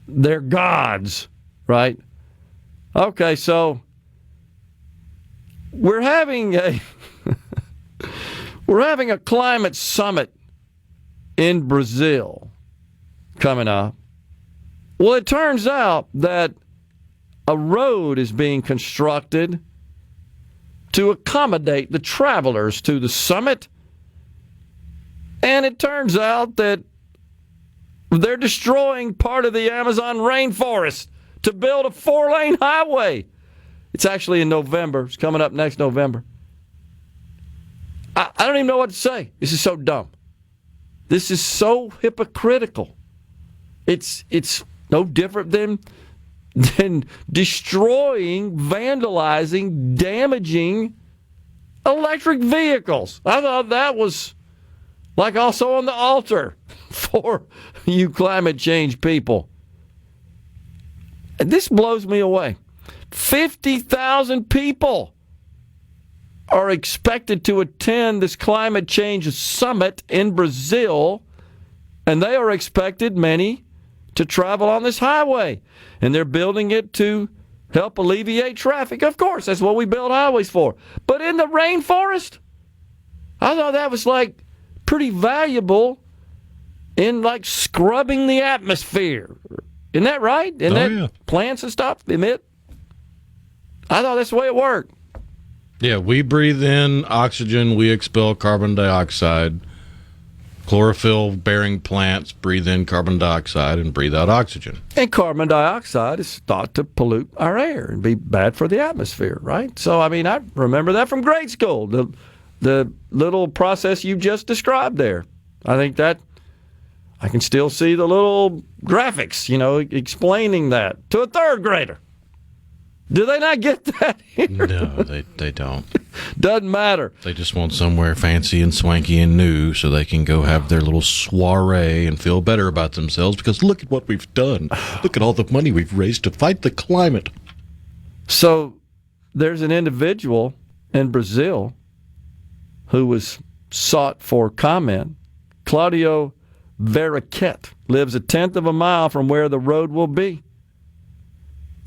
they're gods, right? Okay, so we're having a climate summit in Brazil coming up. Well, it turns out that a road is being constructed to accommodate the travelers to the summit. And it turns out that they're destroying part of the Amazon rainforest to build a 4-lane highway. It's actually in November. It's coming up next November. I don't even know what to say. This is so dumb. This is so hypocritical. It's no different than destroying, vandalizing, damaging electric vehicles. I thought that was like also on the altar for you climate change people. And this blows me away. 50,000 people are expected to attend this climate change summit in Brazil, and they are expected, many, to travel on this highway. And they're building it to help alleviate traffic. Of course, that's what we build highways for. But in the rainforest, I thought that was like pretty valuable in like scrubbing the atmosphere. Isn't that right? Plants and stuff emit? I thought that's the way it worked. Yeah, we breathe in oxygen, we expel carbon dioxide. Chlorophyll-bearing plants breathe in carbon dioxide and breathe out oxygen. And carbon dioxide is thought to pollute our air and be bad for the atmosphere, right? So, I mean, I remember that from grade school, the little process you just described there. I think that I can still see the little graphics, explaining that to a third grader. Do they not get that here? No, they don't. Doesn't matter. They just want somewhere fancy and swanky and new so they can go have their little soiree and feel better about themselves because look at what we've done. Look at all the money we've raised to fight the climate. So there's an individual in Brazil who was sought for comment. Claudio Verriquet lives a tenth of a mile from where the road will be.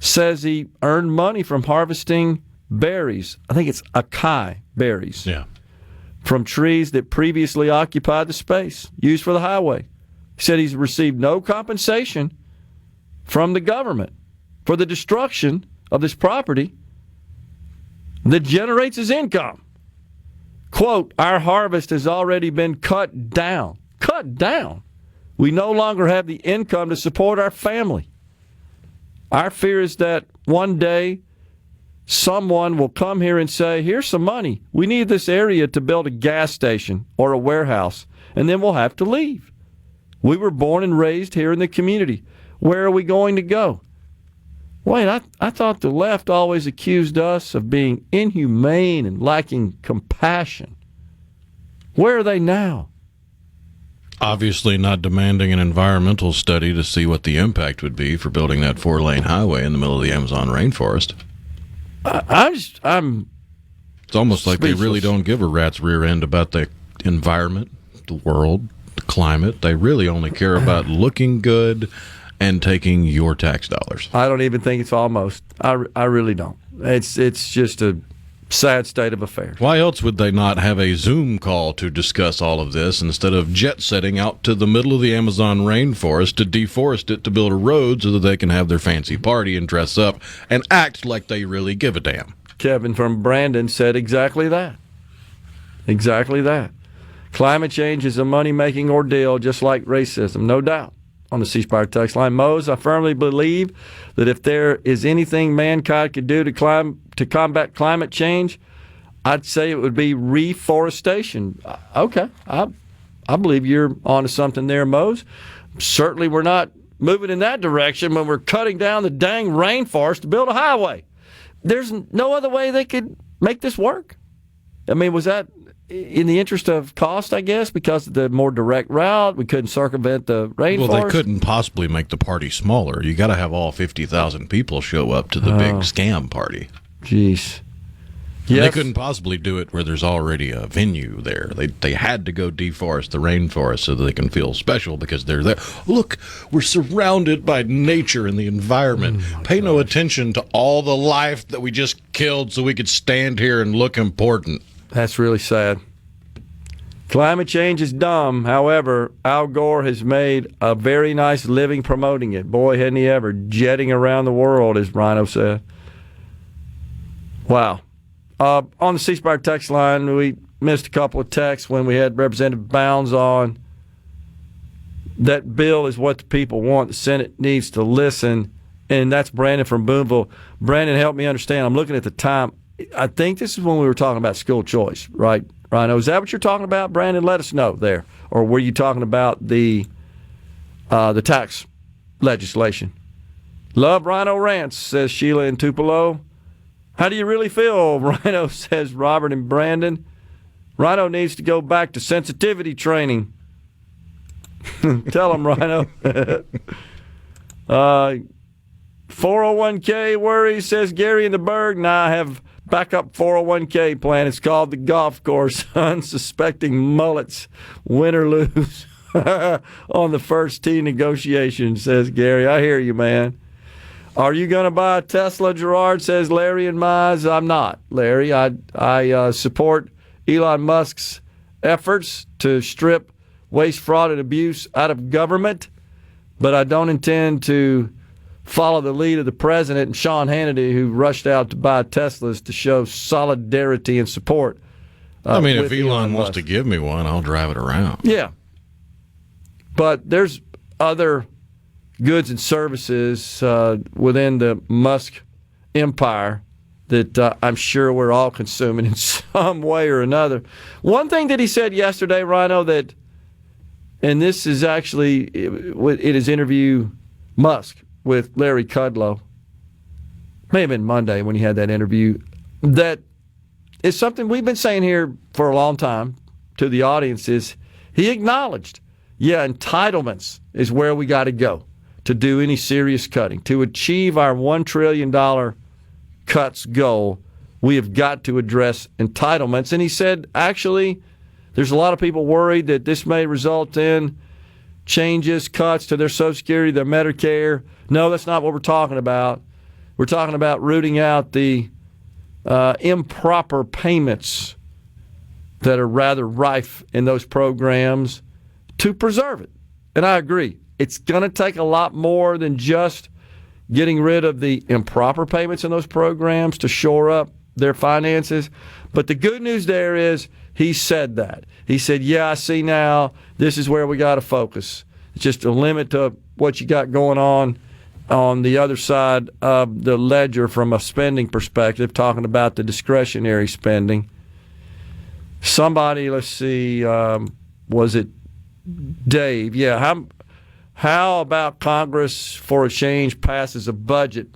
Says he earned money from harvesting berries. I think it's acai berries. Yeah. From trees that previously occupied the space used for the highway. He said he's received no compensation from the government for the destruction of this property that generates his income. Quote, our harvest has already been cut down. Cut down. We no longer have the income to support our family. Our fear is that one day someone will come here and say, here's some money. We need this area to build a gas station or a warehouse, and then we'll have to leave. We were born and raised here in the community. Where are we going to go? Wait, I thought the left always accused us of being inhumane and lacking compassion. Where are they now? Obviously not demanding an environmental study to see what the impact would be for building that 4-lane highway in the middle of the Amazon rainforest. I'm It's almost like speechless. they really don't give a rat's rear end about the environment, the world, the climate. They really only care about looking good and taking your tax dollars. I don't even think it's almost. I really don't. It's just a sad state of affairs. Why else would they not have a Zoom call to discuss all of this instead of jet setting out to the middle of the Amazon rainforest to deforest it to build a road so that they can have their fancy party and dress up and act like they really give a damn? Kevin from Brandon said exactly that. Exactly that. Climate change is a money-making ordeal just like racism, no doubt. On the C Spire text line, Mose, I firmly believe that if there is anything mankind could do to combat climate change, I'd say it would be reforestation. Okay, I believe you're onto something there, Mose. Certainly we're not moving in that direction when we're cutting down the dang rainforest to build a highway. There's no other way they could make this work. I mean, was that in the interest of cost, I guess, because of the more direct route? We couldn't circumvent the rainforest. Well, they couldn't possibly make the party smaller. You got to have all 50,000 people show up to the big scam party. Jeez. Yes. They couldn't possibly do it where there's already a venue there. They had to go deforest the rainforest so that they can feel special because they're there. Look, we're surrounded by nature and the environment. Pay no attention to all the life that we just killed so we could stand here and look important. That's really sad. Climate change is dumb. However, Al Gore has made a very nice living promoting it. Boy, hadn't he ever, jetting around the world, as Rhino said. Wow. On the C Spire text line, we missed a couple of texts when we had Representative Bounds on. That bill is what the people want. The Senate needs to listen. And that's Brandon from Boonville. Brandon, help me understand. I'm looking at the time. I think this is when we were talking about school choice, right? Rhino, is that what you're talking about, Brandon? Let us know there. Or were you talking about the tax legislation? Love Rhino rants, says Sheila in Tupelo. How do you really feel, Rhino, says Robert and Brandon. Rhino needs to go back to sensitivity training. Tell him, Rhino. 401k worry, says Gary in the Berg. Now I have backup 401k plan. It's called the golf course. Unsuspecting mullets, win or lose on the first tee negotiation, says Gary. I hear you, man. Are you going to buy a Tesla, Gerard, says Larry and Mize. I'm not, Larry. I support Elon Musk's efforts to strip waste, fraud, and abuse out of government, but I don't intend to follow the lead of the president and Sean Hannity, who rushed out to buy Teslas to show solidarity and support. If Elon wants to give me one, I'll drive it around. Yeah. But there's other goods and services within the Musk empire that I'm sure we're all consuming in some way or another. One thing that he said yesterday, Rhino, that, and this is actually in his interview, Musk, with Larry Kudlow, may have been Monday when he had that interview, that is something we've been saying here for a long time to the audience, is he acknowledged, entitlements is where we got to go to do any serious cutting. To achieve our $1 trillion cuts goal, we have got to address entitlements. And he said, actually, there's a lot of people worried that this may result in changes, cuts to their Social Security, their Medicare. No, that's not what we're talking about. We're talking about rooting out the improper payments that are rather rife in those programs to preserve it. And I agree. It's going to take a lot more than just getting rid of the improper payments in those programs to shore up their finances. But the good news there is he said that. He said, I see now. This is where we got to focus. It's just a limit to what you got going on the other side of the ledger from a spending perspective, talking about the discretionary spending. Somebody, let's see, was it Dave? Yeah, how about Congress for a change passes a budget?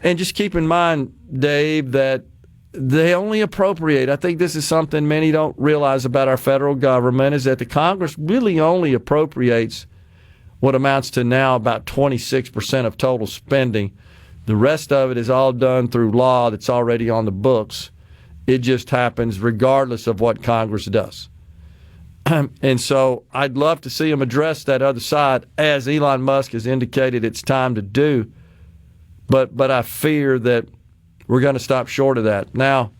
And just keep in mind, Dave, that they only appropriate. I think this is something many don't realize about our federal government, is that the Congress really only appropriates what amounts to now about 26% of total spending. The rest of it is all done through law that's already on the books. It just happens regardless of what Congress does. And so I'd love to see them address that other side, as Elon Musk has indicated it's time to do. But I fear that we're going to stop short of that. Now,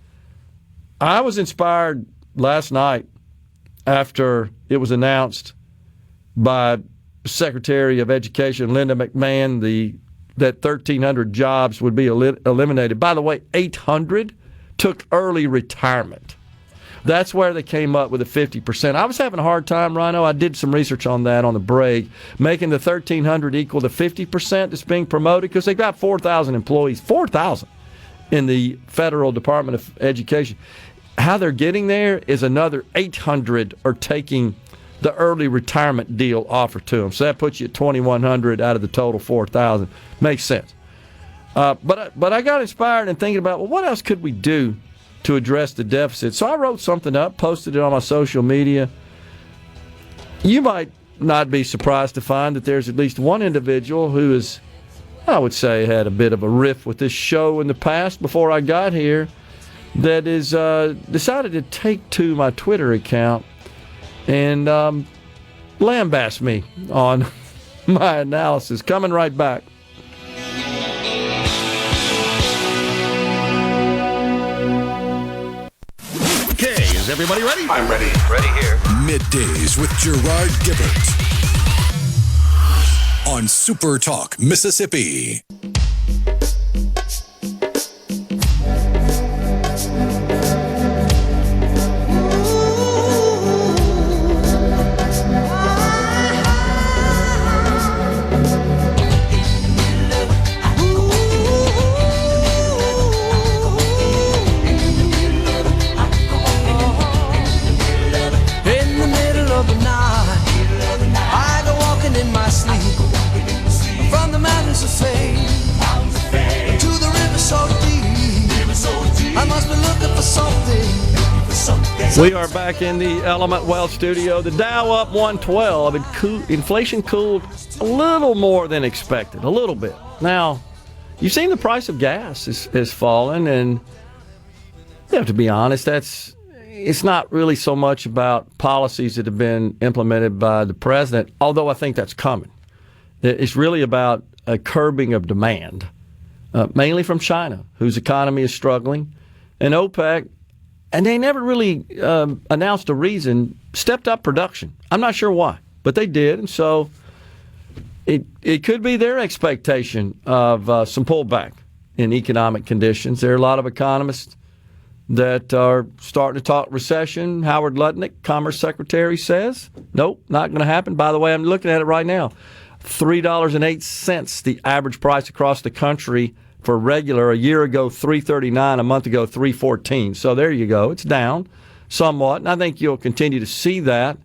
I was inspired last night after it was announced by Secretary of Education Linda McMahon that 1,300 jobs would be eliminated. By the way, 800 took early retirement. That's where they came up with the 50%. I was having a hard time, Rhino. I did some research on that on the break, making the 1,300 equal the 50% that's being promoted because they've got 4,000 employees, 4,000 in the Federal Department of Education. How they're getting there is another 800 are taking the early retirement deal offered to them. So that puts you at 2,100 out of the total 4,000. Makes sense. But I got inspired in thinking about, well, what else could we do to address the deficit? So I wrote something up, posted it on my social media. You might not be surprised to find that there's at least one individual who is, I would say, had a bit of a riff with this show in the past before I got here, that is decided to take to my Twitter account and lambaste me on my analysis. Coming right back. Okay, is everybody ready? I'm ready. Ready here. Middays with Gerard Gibert on SuperTalk Mississippi. We are back in the Element Wealth studio. The Dow up 112. Inflation cooled a little more than expected, a little bit. Now, you've seen the price of gas has fallen, and you have to be honest, it's not really so much about policies that have been implemented by the president, although I think that's coming. It's really about a curbing of demand, mainly from China, whose economy is struggling, and OPEC. And they never really announced a reason, stepped up production. I'm not sure why, but they did. And so it could be their expectation of some pullback in economic conditions. There are a lot of economists that are starting to talk recession. Howard Lutnick, Commerce Secretary, says, nope, not going to happen. By the way, I'm looking at it right now. $3.08, the average price across the country for regular. A year ago, $3.39. A month ago, $3.14. So there you go. It's down somewhat, and I think you'll continue to see that.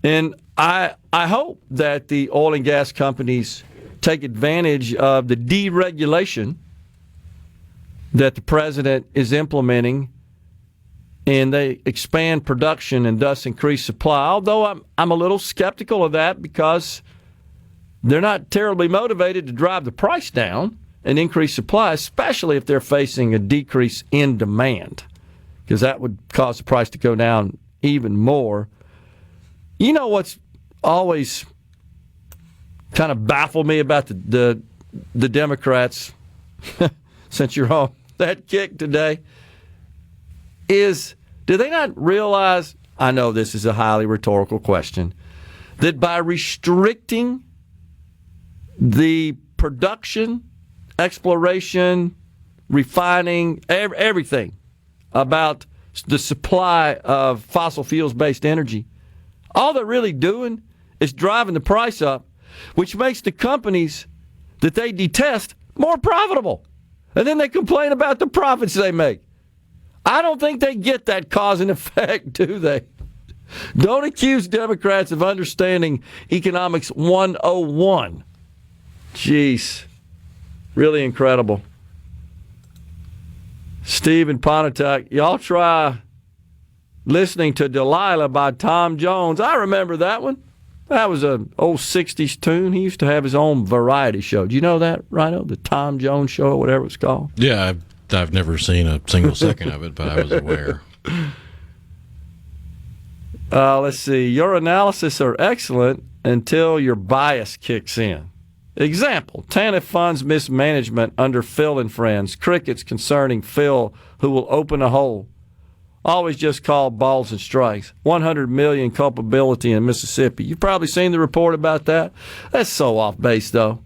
And I hope that the oil and gas companies take advantage of the deregulation that the president is implementing, and they expand production and thus increase supply. Although I'm a little skeptical of that because they're not terribly motivated to drive the price down and increase supply, especially if they're facing a decrease in demand, because that would cause the price to go down even more. You know what's always kind of baffled me about the Democrats, since you're on that kick today, is do they not realize, I know this is a highly rhetorical question, that by restricting the production, exploration, refining, everything about the supply of fossil fuels-based energy, all they're really doing is driving the price up, which makes the companies that they detest more profitable. And then they complain about the profits they make. I don't think they get that cause and effect, do they? Don't accuse Democrats of understanding economics 101. Jeez. Really incredible. Steve and Pontotoc, y'all try listening to Delilah by Tom Jones. I remember that one. That was an old 60s tune. He used to have his own variety show. Do you know that, Rhino? The Tom Jones Show, or whatever it's called? Yeah, I've never seen a single second of it, but I was aware. Let's see. Your analysis are excellent until your bias kicks in. Example, TANF funds mismanagement under Phil and Friends. Crickets concerning Phil, who will open a hole. always just call balls and strikes. 100 million culpability in Mississippi. You've probably seen the report about that. That's so off base, though.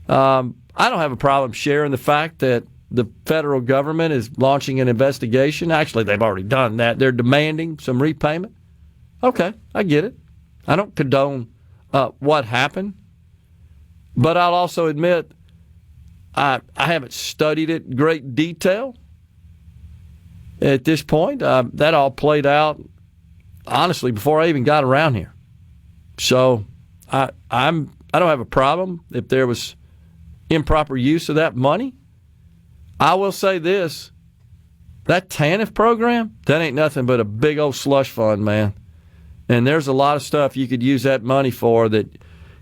I don't have a problem sharing the fact that the federal government is launching an investigation. Actually, they've already done that. They're demanding some repayment. Okay, I get it. I don't condone what happened. But I'll also admit I haven't studied it in great detail at this point. That all played out, honestly, before I even got around here. So I don't have a problem if there was improper use of that money. I will say this, that TANF program, that ain't nothing but a big old slush fund, man. And there's a lot of stuff you could use that money for that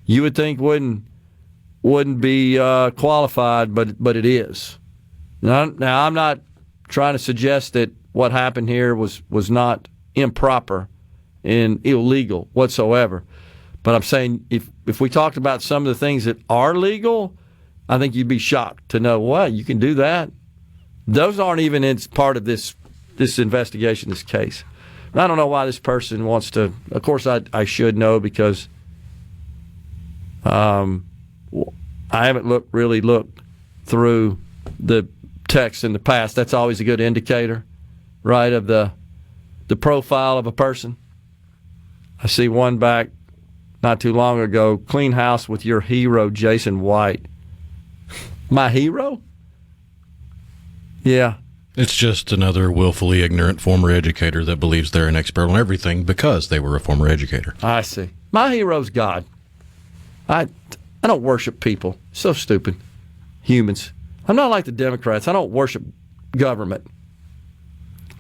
you would think wouldn't be qualified, but it is. Now, I'm not trying to suggest that what happened here was not improper and illegal whatsoever. But I'm saying if we talked about some of the things that are legal, I think you'd be shocked to know, wow, you can do that. Those aren't even in part of this investigation, this case. And I don't know why this person wants to. Of course, I should know because I haven't really looked through the text in the past. That's always a good indicator, right, of the profile of a person. I see one back not too long ago, clean house with your hero, Jason White. My hero? Yeah. It's just another willfully ignorant former educator that believes they're an expert on everything because they were a former educator. I see. My hero's God. I don't worship people. So stupid. Humans. I'm not like the Democrats. I don't worship government.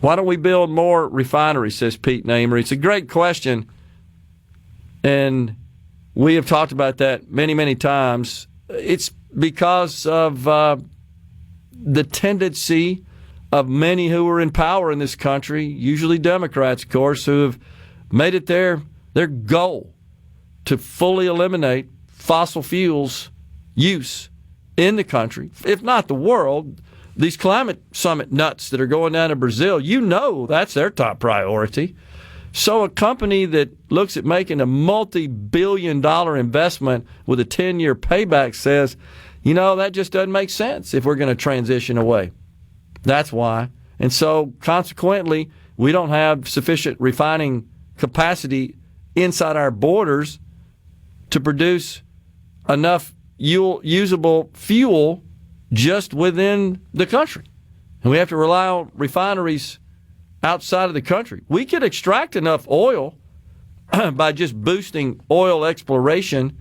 Why don't we build more refineries, says Pete Namery. It's a great question. And we have talked about that many, many times. It's because of the tendency of many who are in power in this country, usually Democrats, of course, who have made it their goal to fully eliminate fossil fuels use in the country, if not the world. These climate summit nuts that are going down to Brazil, that's their top priority. So a company that looks at making a multi-billion-dollar investment with a 10-year payback says, that just doesn't make sense if we're going to transition away. That's why. And so, consequently, we don't have sufficient refining capacity inside our borders to produce enough usable fuel just within the country. And we have to rely on refineries outside of the country. We could extract enough oil by just boosting oil exploration,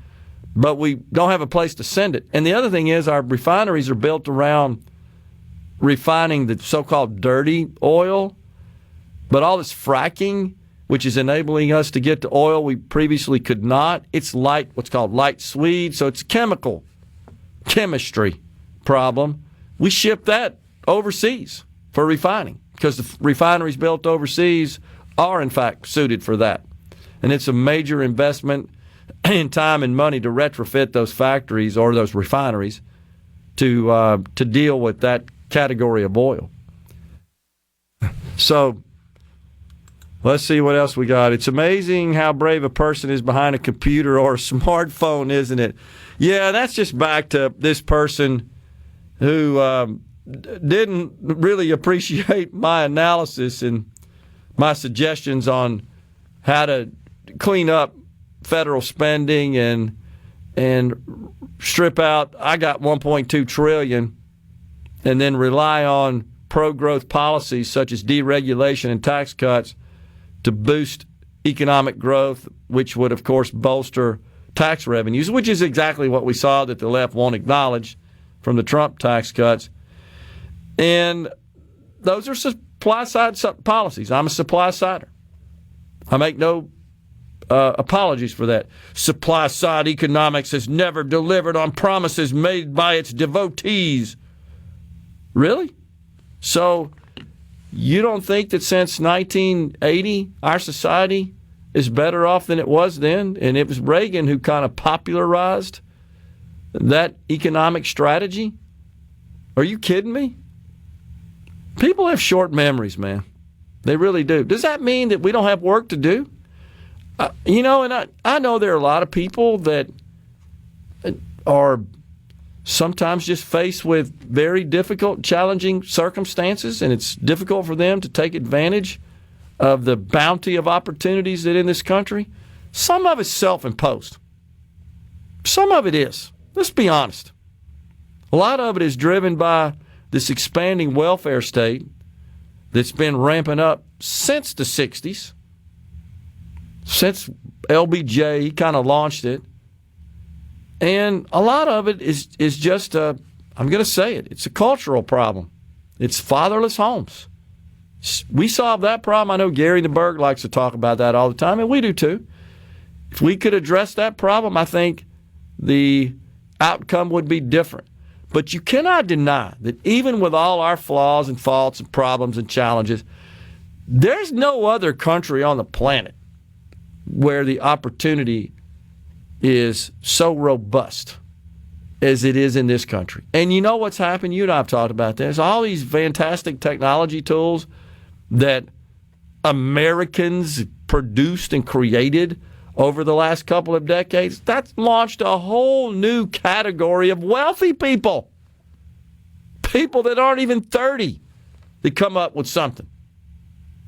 but we don't have a place to send it. And the other thing is our refineries are built around refining the so-called dirty oil, but all this fracking, which is enabling us to get to oil we previously could not, it's what's called light sweet, so it's chemistry problem. We ship that overseas for refining because the refineries built overseas are, in fact, suited for that. And it's a major investment in time and money to retrofit those factories or those refineries to deal with that category of oil. So let's see what else we got. It's amazing how brave a person is behind a computer or a smartphone, isn't it? Yeah, that's just back to this person who didn't really appreciate my analysis and my suggestions on how to clean up federal spending and strip out, I got $1.2 trillion, and then rely on pro-growth policies such as deregulation and tax cuts to boost economic growth, which would, of course, bolster tax revenues, which is exactly what we saw that the left won't acknowledge from the Trump tax cuts. And those are supply-side policies. I'm a supply-sider. I make no apologies for that. Supply-side economics has never delivered on promises made by its devotees. Really? So you don't think that since 1980 our society is better off than it was then? And it was Reagan who kind of popularized that economic strategy? Are you kidding me? People have short memories, man. They really do. Does that mean that we don't have work to do? And I know there are a lot of people that are sometimes just faced with very difficult, challenging circumstances, and it's difficult for them to take advantage of the bounty of opportunities that in this country. Some of it's self-imposed. Some of it is. Let's be honest. A lot of it is driven by this expanding welfare state that's been ramping up since the 60s, since LBJ kind of launched it. And a lot of it is just I'm going to say it, it's a cultural problem. It's fatherless homes. We solve that problem. I know Gary the Berg likes to talk about that all the time, and we do too. If we could address that problem, I think the outcome would be different. But you cannot deny that even with all our flaws and faults and problems and challenges, there's no other country on the planet where the opportunity is so robust as it is in this country. And you know what's happened? You and I have talked about this. All these fantastic technology tools that Americans produced and created over the last couple of decades, that's launched a whole new category of wealthy people. People that aren't even 30 that come up with something.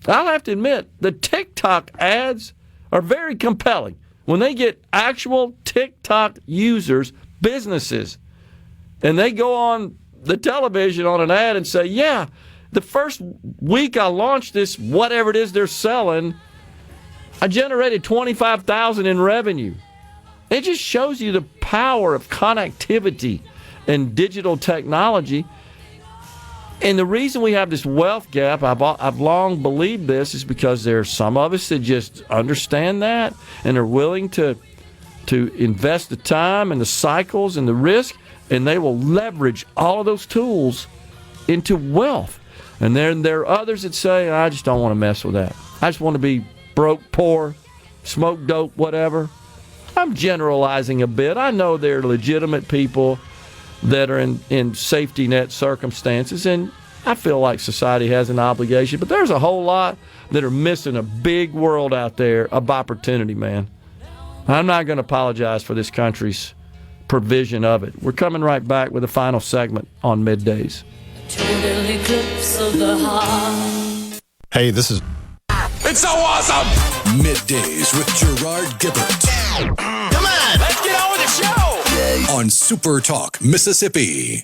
I'll have to admit, the TikTok ads are very compelling. When they get actual TikTok users, businesses, and they go on the television on an ad and say, yeah, the first week I launched this, whatever it is they're selling, I generated $25,000 in revenue. It just shows you the power of connectivity and digital technology. And the reason we have this wealth gap, I've long believed this, is because there are some of us that just understand that and are willing to invest the time and the cycles and the risk, and they will leverage all of those tools into wealth. And then there are others that say, I just don't want to mess with that. I just want to be broke, poor, smoke dope, whatever. I'm generalizing a bit. I know there are legitimate people that are in safety net circumstances, and I feel like society has an obligation, but there's a whole lot that are missing a big world out there of opportunity, man. I'm not going to apologize for this country's provision of it. We're coming right back with the final segment on Middays. Total eclipse of the heart. Hey, this is... It's so awesome! Middays with Gerard Gibert. Come on, let's get on with the show! On SuperTalk, Mississippi.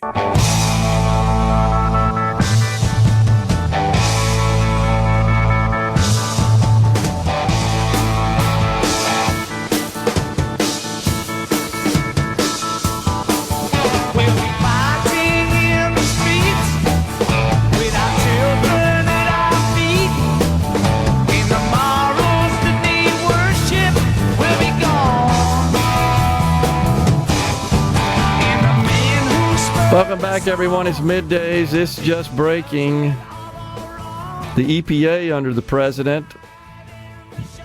Welcome back, everyone. It's Middays. It's just breaking. The EPA, under the president,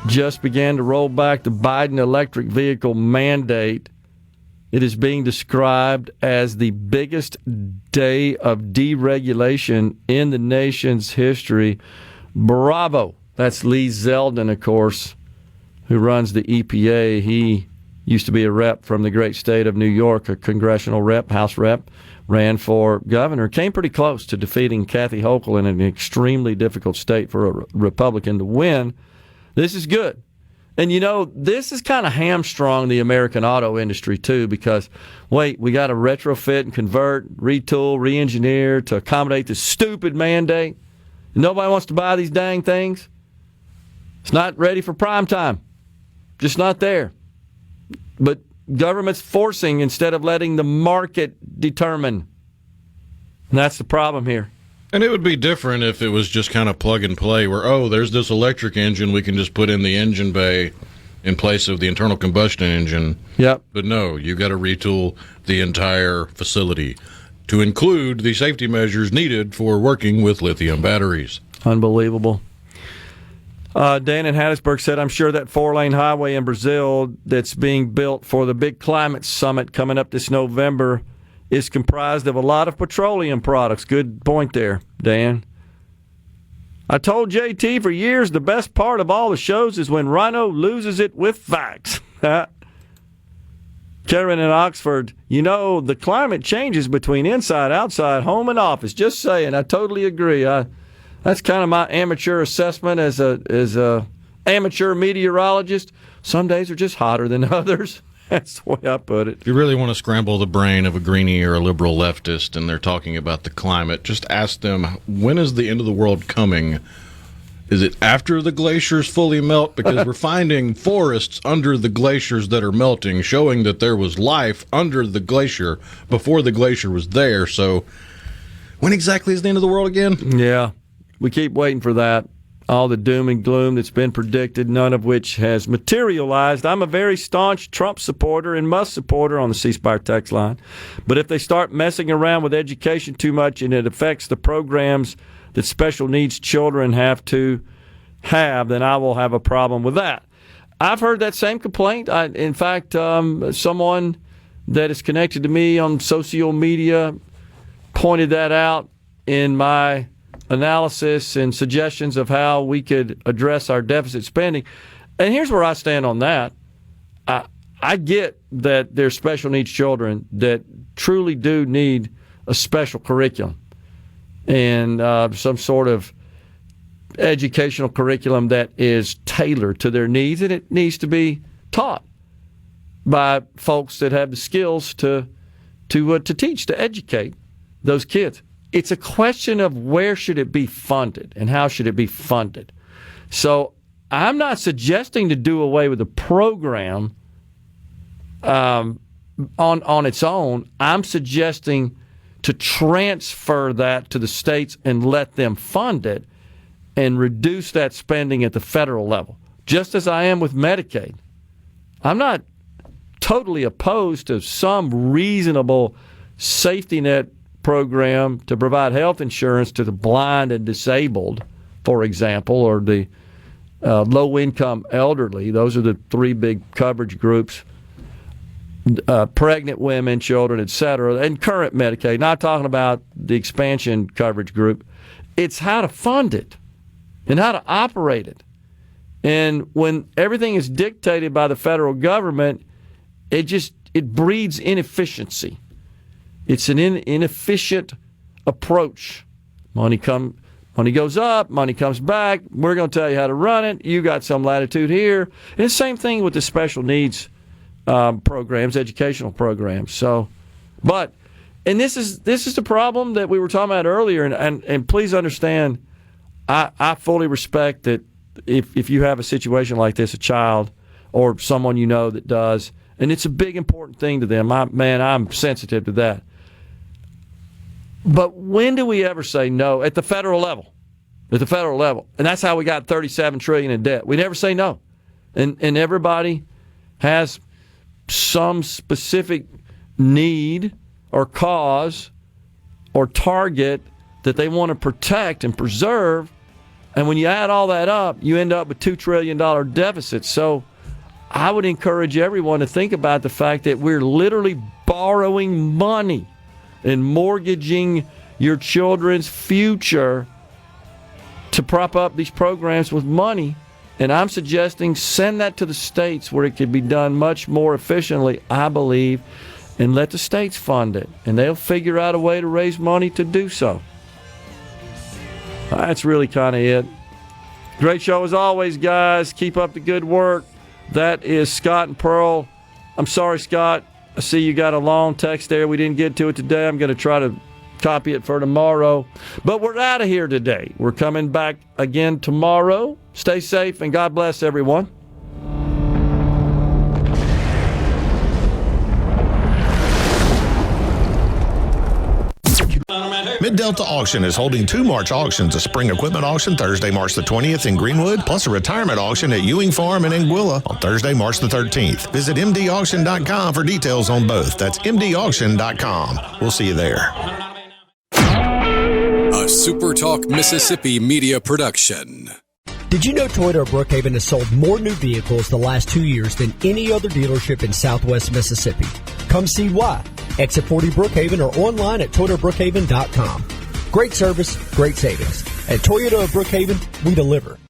just began to roll back the Biden electric vehicle mandate. It is being described as the biggest day of deregulation in the nation's history. Bravo. That's Lee Zeldin, of course, who runs the EPA. He used to be a rep from the great state of New York, a congressional rep, House rep. Ran for governor, came pretty close to defeating Kathy Hochul in an extremely difficult state for a Republican to win. This is good. And, you know, this has kind of hamstrung the American auto industry, too, because, wait, we got to retrofit and convert, retool, re-engineer to accommodate this stupid mandate. Nobody wants to buy these dang things. It's not ready for prime time. Just not there. But government's forcing instead of letting the market determine. And that's the problem here. And it would be different if it was just kind of plug and play where, oh, there's this electric engine, we can just put in the engine bay in place of the internal combustion engine. Yep. But no, you got to retool the entire facility to include the safety measures needed for working with lithium batteries. Unbelievable. Dan in Hattiesburg said, I'm sure that 4-lane highway in Brazil that's being built for the big climate summit coming up this November is comprised of a lot of petroleum products. Good point there, Dan. I told JT for years the best part of all the shows is when Rhino loses it with facts. Karen in Oxford, the climate changes between inside, outside, home, and office. Just saying, I totally agree. That's kind of my amateur assessment as a amateur meteorologist. Some days are just hotter than others. That's the way I put it. If you really want to scramble the brain of a greenie or a liberal leftist and they're talking about the climate, just ask them, when is the end of the world coming? Is it after the glaciers fully melt? Because we're finding forests under the glaciers that are melting, showing that there was life under the glacier before the glacier was there. So when exactly is the end of the world again? Yeah, we keep waiting for that. All the doom and gloom that's been predicted, none of which has materialized. I'm a very staunch Trump supporter and Musk supporter on the C Spire text line. But if they start messing around with education too much and it affects the programs that special needs children have to have, then I will have a problem with that. I've heard that same complaint. In fact, someone that is connected to me on social media pointed that out in my analysis and suggestions of how we could address our deficit spending. And here's where I stand on that. I get that there's special needs children that truly do need a special curriculum and some sort of educational curriculum that is tailored to their needs, and it needs to be taught by folks that have the skills to teach, to educate those kids. It's a question of where should it be funded and how should it be funded. So I'm not suggesting to do away with the program on its own. I'm suggesting to transfer that to the states and let them fund it and reduce that spending at the federal level, just as I am with Medicaid. I'm not totally opposed to some reasonable safety net program to provide health insurance to the blind and disabled, for example, or the low-income elderly. Those are the three big coverage groups. Pregnant women, children, etc., and current Medicaid. Not talking about the expansion coverage group. It's how to fund it and how to operate it. And when everything is dictated by the federal government, it breeds inefficiency. It's an inefficient approach. Money goes up, money comes back. We're going to tell you how to run it. You got some latitude here. And the same thing with the special needs programs, educational programs. So, and this is the problem that we were talking about earlier. And please understand, I fully respect that if you have a situation like this, a child or someone you know that does, and it's a big important thing to them. I'm sensitive to that. But when do we ever say no at the federal level? At the federal level, and that's how we got $37 trillion in debt. We never say no, and everybody has some specific need or cause or target that they want to protect and preserve. And when you add all that up, you end up with $2 trillion deficits. So I would encourage everyone to think about the fact that we're literally borrowing money and mortgaging your children's future to prop up these programs with money. And I'm suggesting send that to the states where it could be done much more efficiently, I believe, and let the states fund it. And they'll figure out a way to raise money to do so. That's really kind of it. Great show as always, guys. Keep up the good work. That is Scott and Pearl. I'm sorry, Scott. I see you got a long text there. We didn't get to it today. I'm going to try to copy it for tomorrow. But we're out of here today. We're coming back again tomorrow. Stay safe and God bless everyone. Mid-Delta Auction is holding two March auctions, a spring equipment auction Thursday, March the 20th in Greenwood, plus a retirement auction at Ewing Farm in Anguilla on Thursday, March the 13th. Visit mdauction.com for details on both. That's mdauction.com. We'll see you there. A SuperTalk Mississippi media production. Did you know Toyota of Brookhaven has sold more new vehicles the last 2 years than any other dealership in Southwest Mississippi? Come see why. Exit 40 Brookhaven or online at ToyotaBrookhaven.com. Great service, great savings. At Toyota of Brookhaven, we deliver.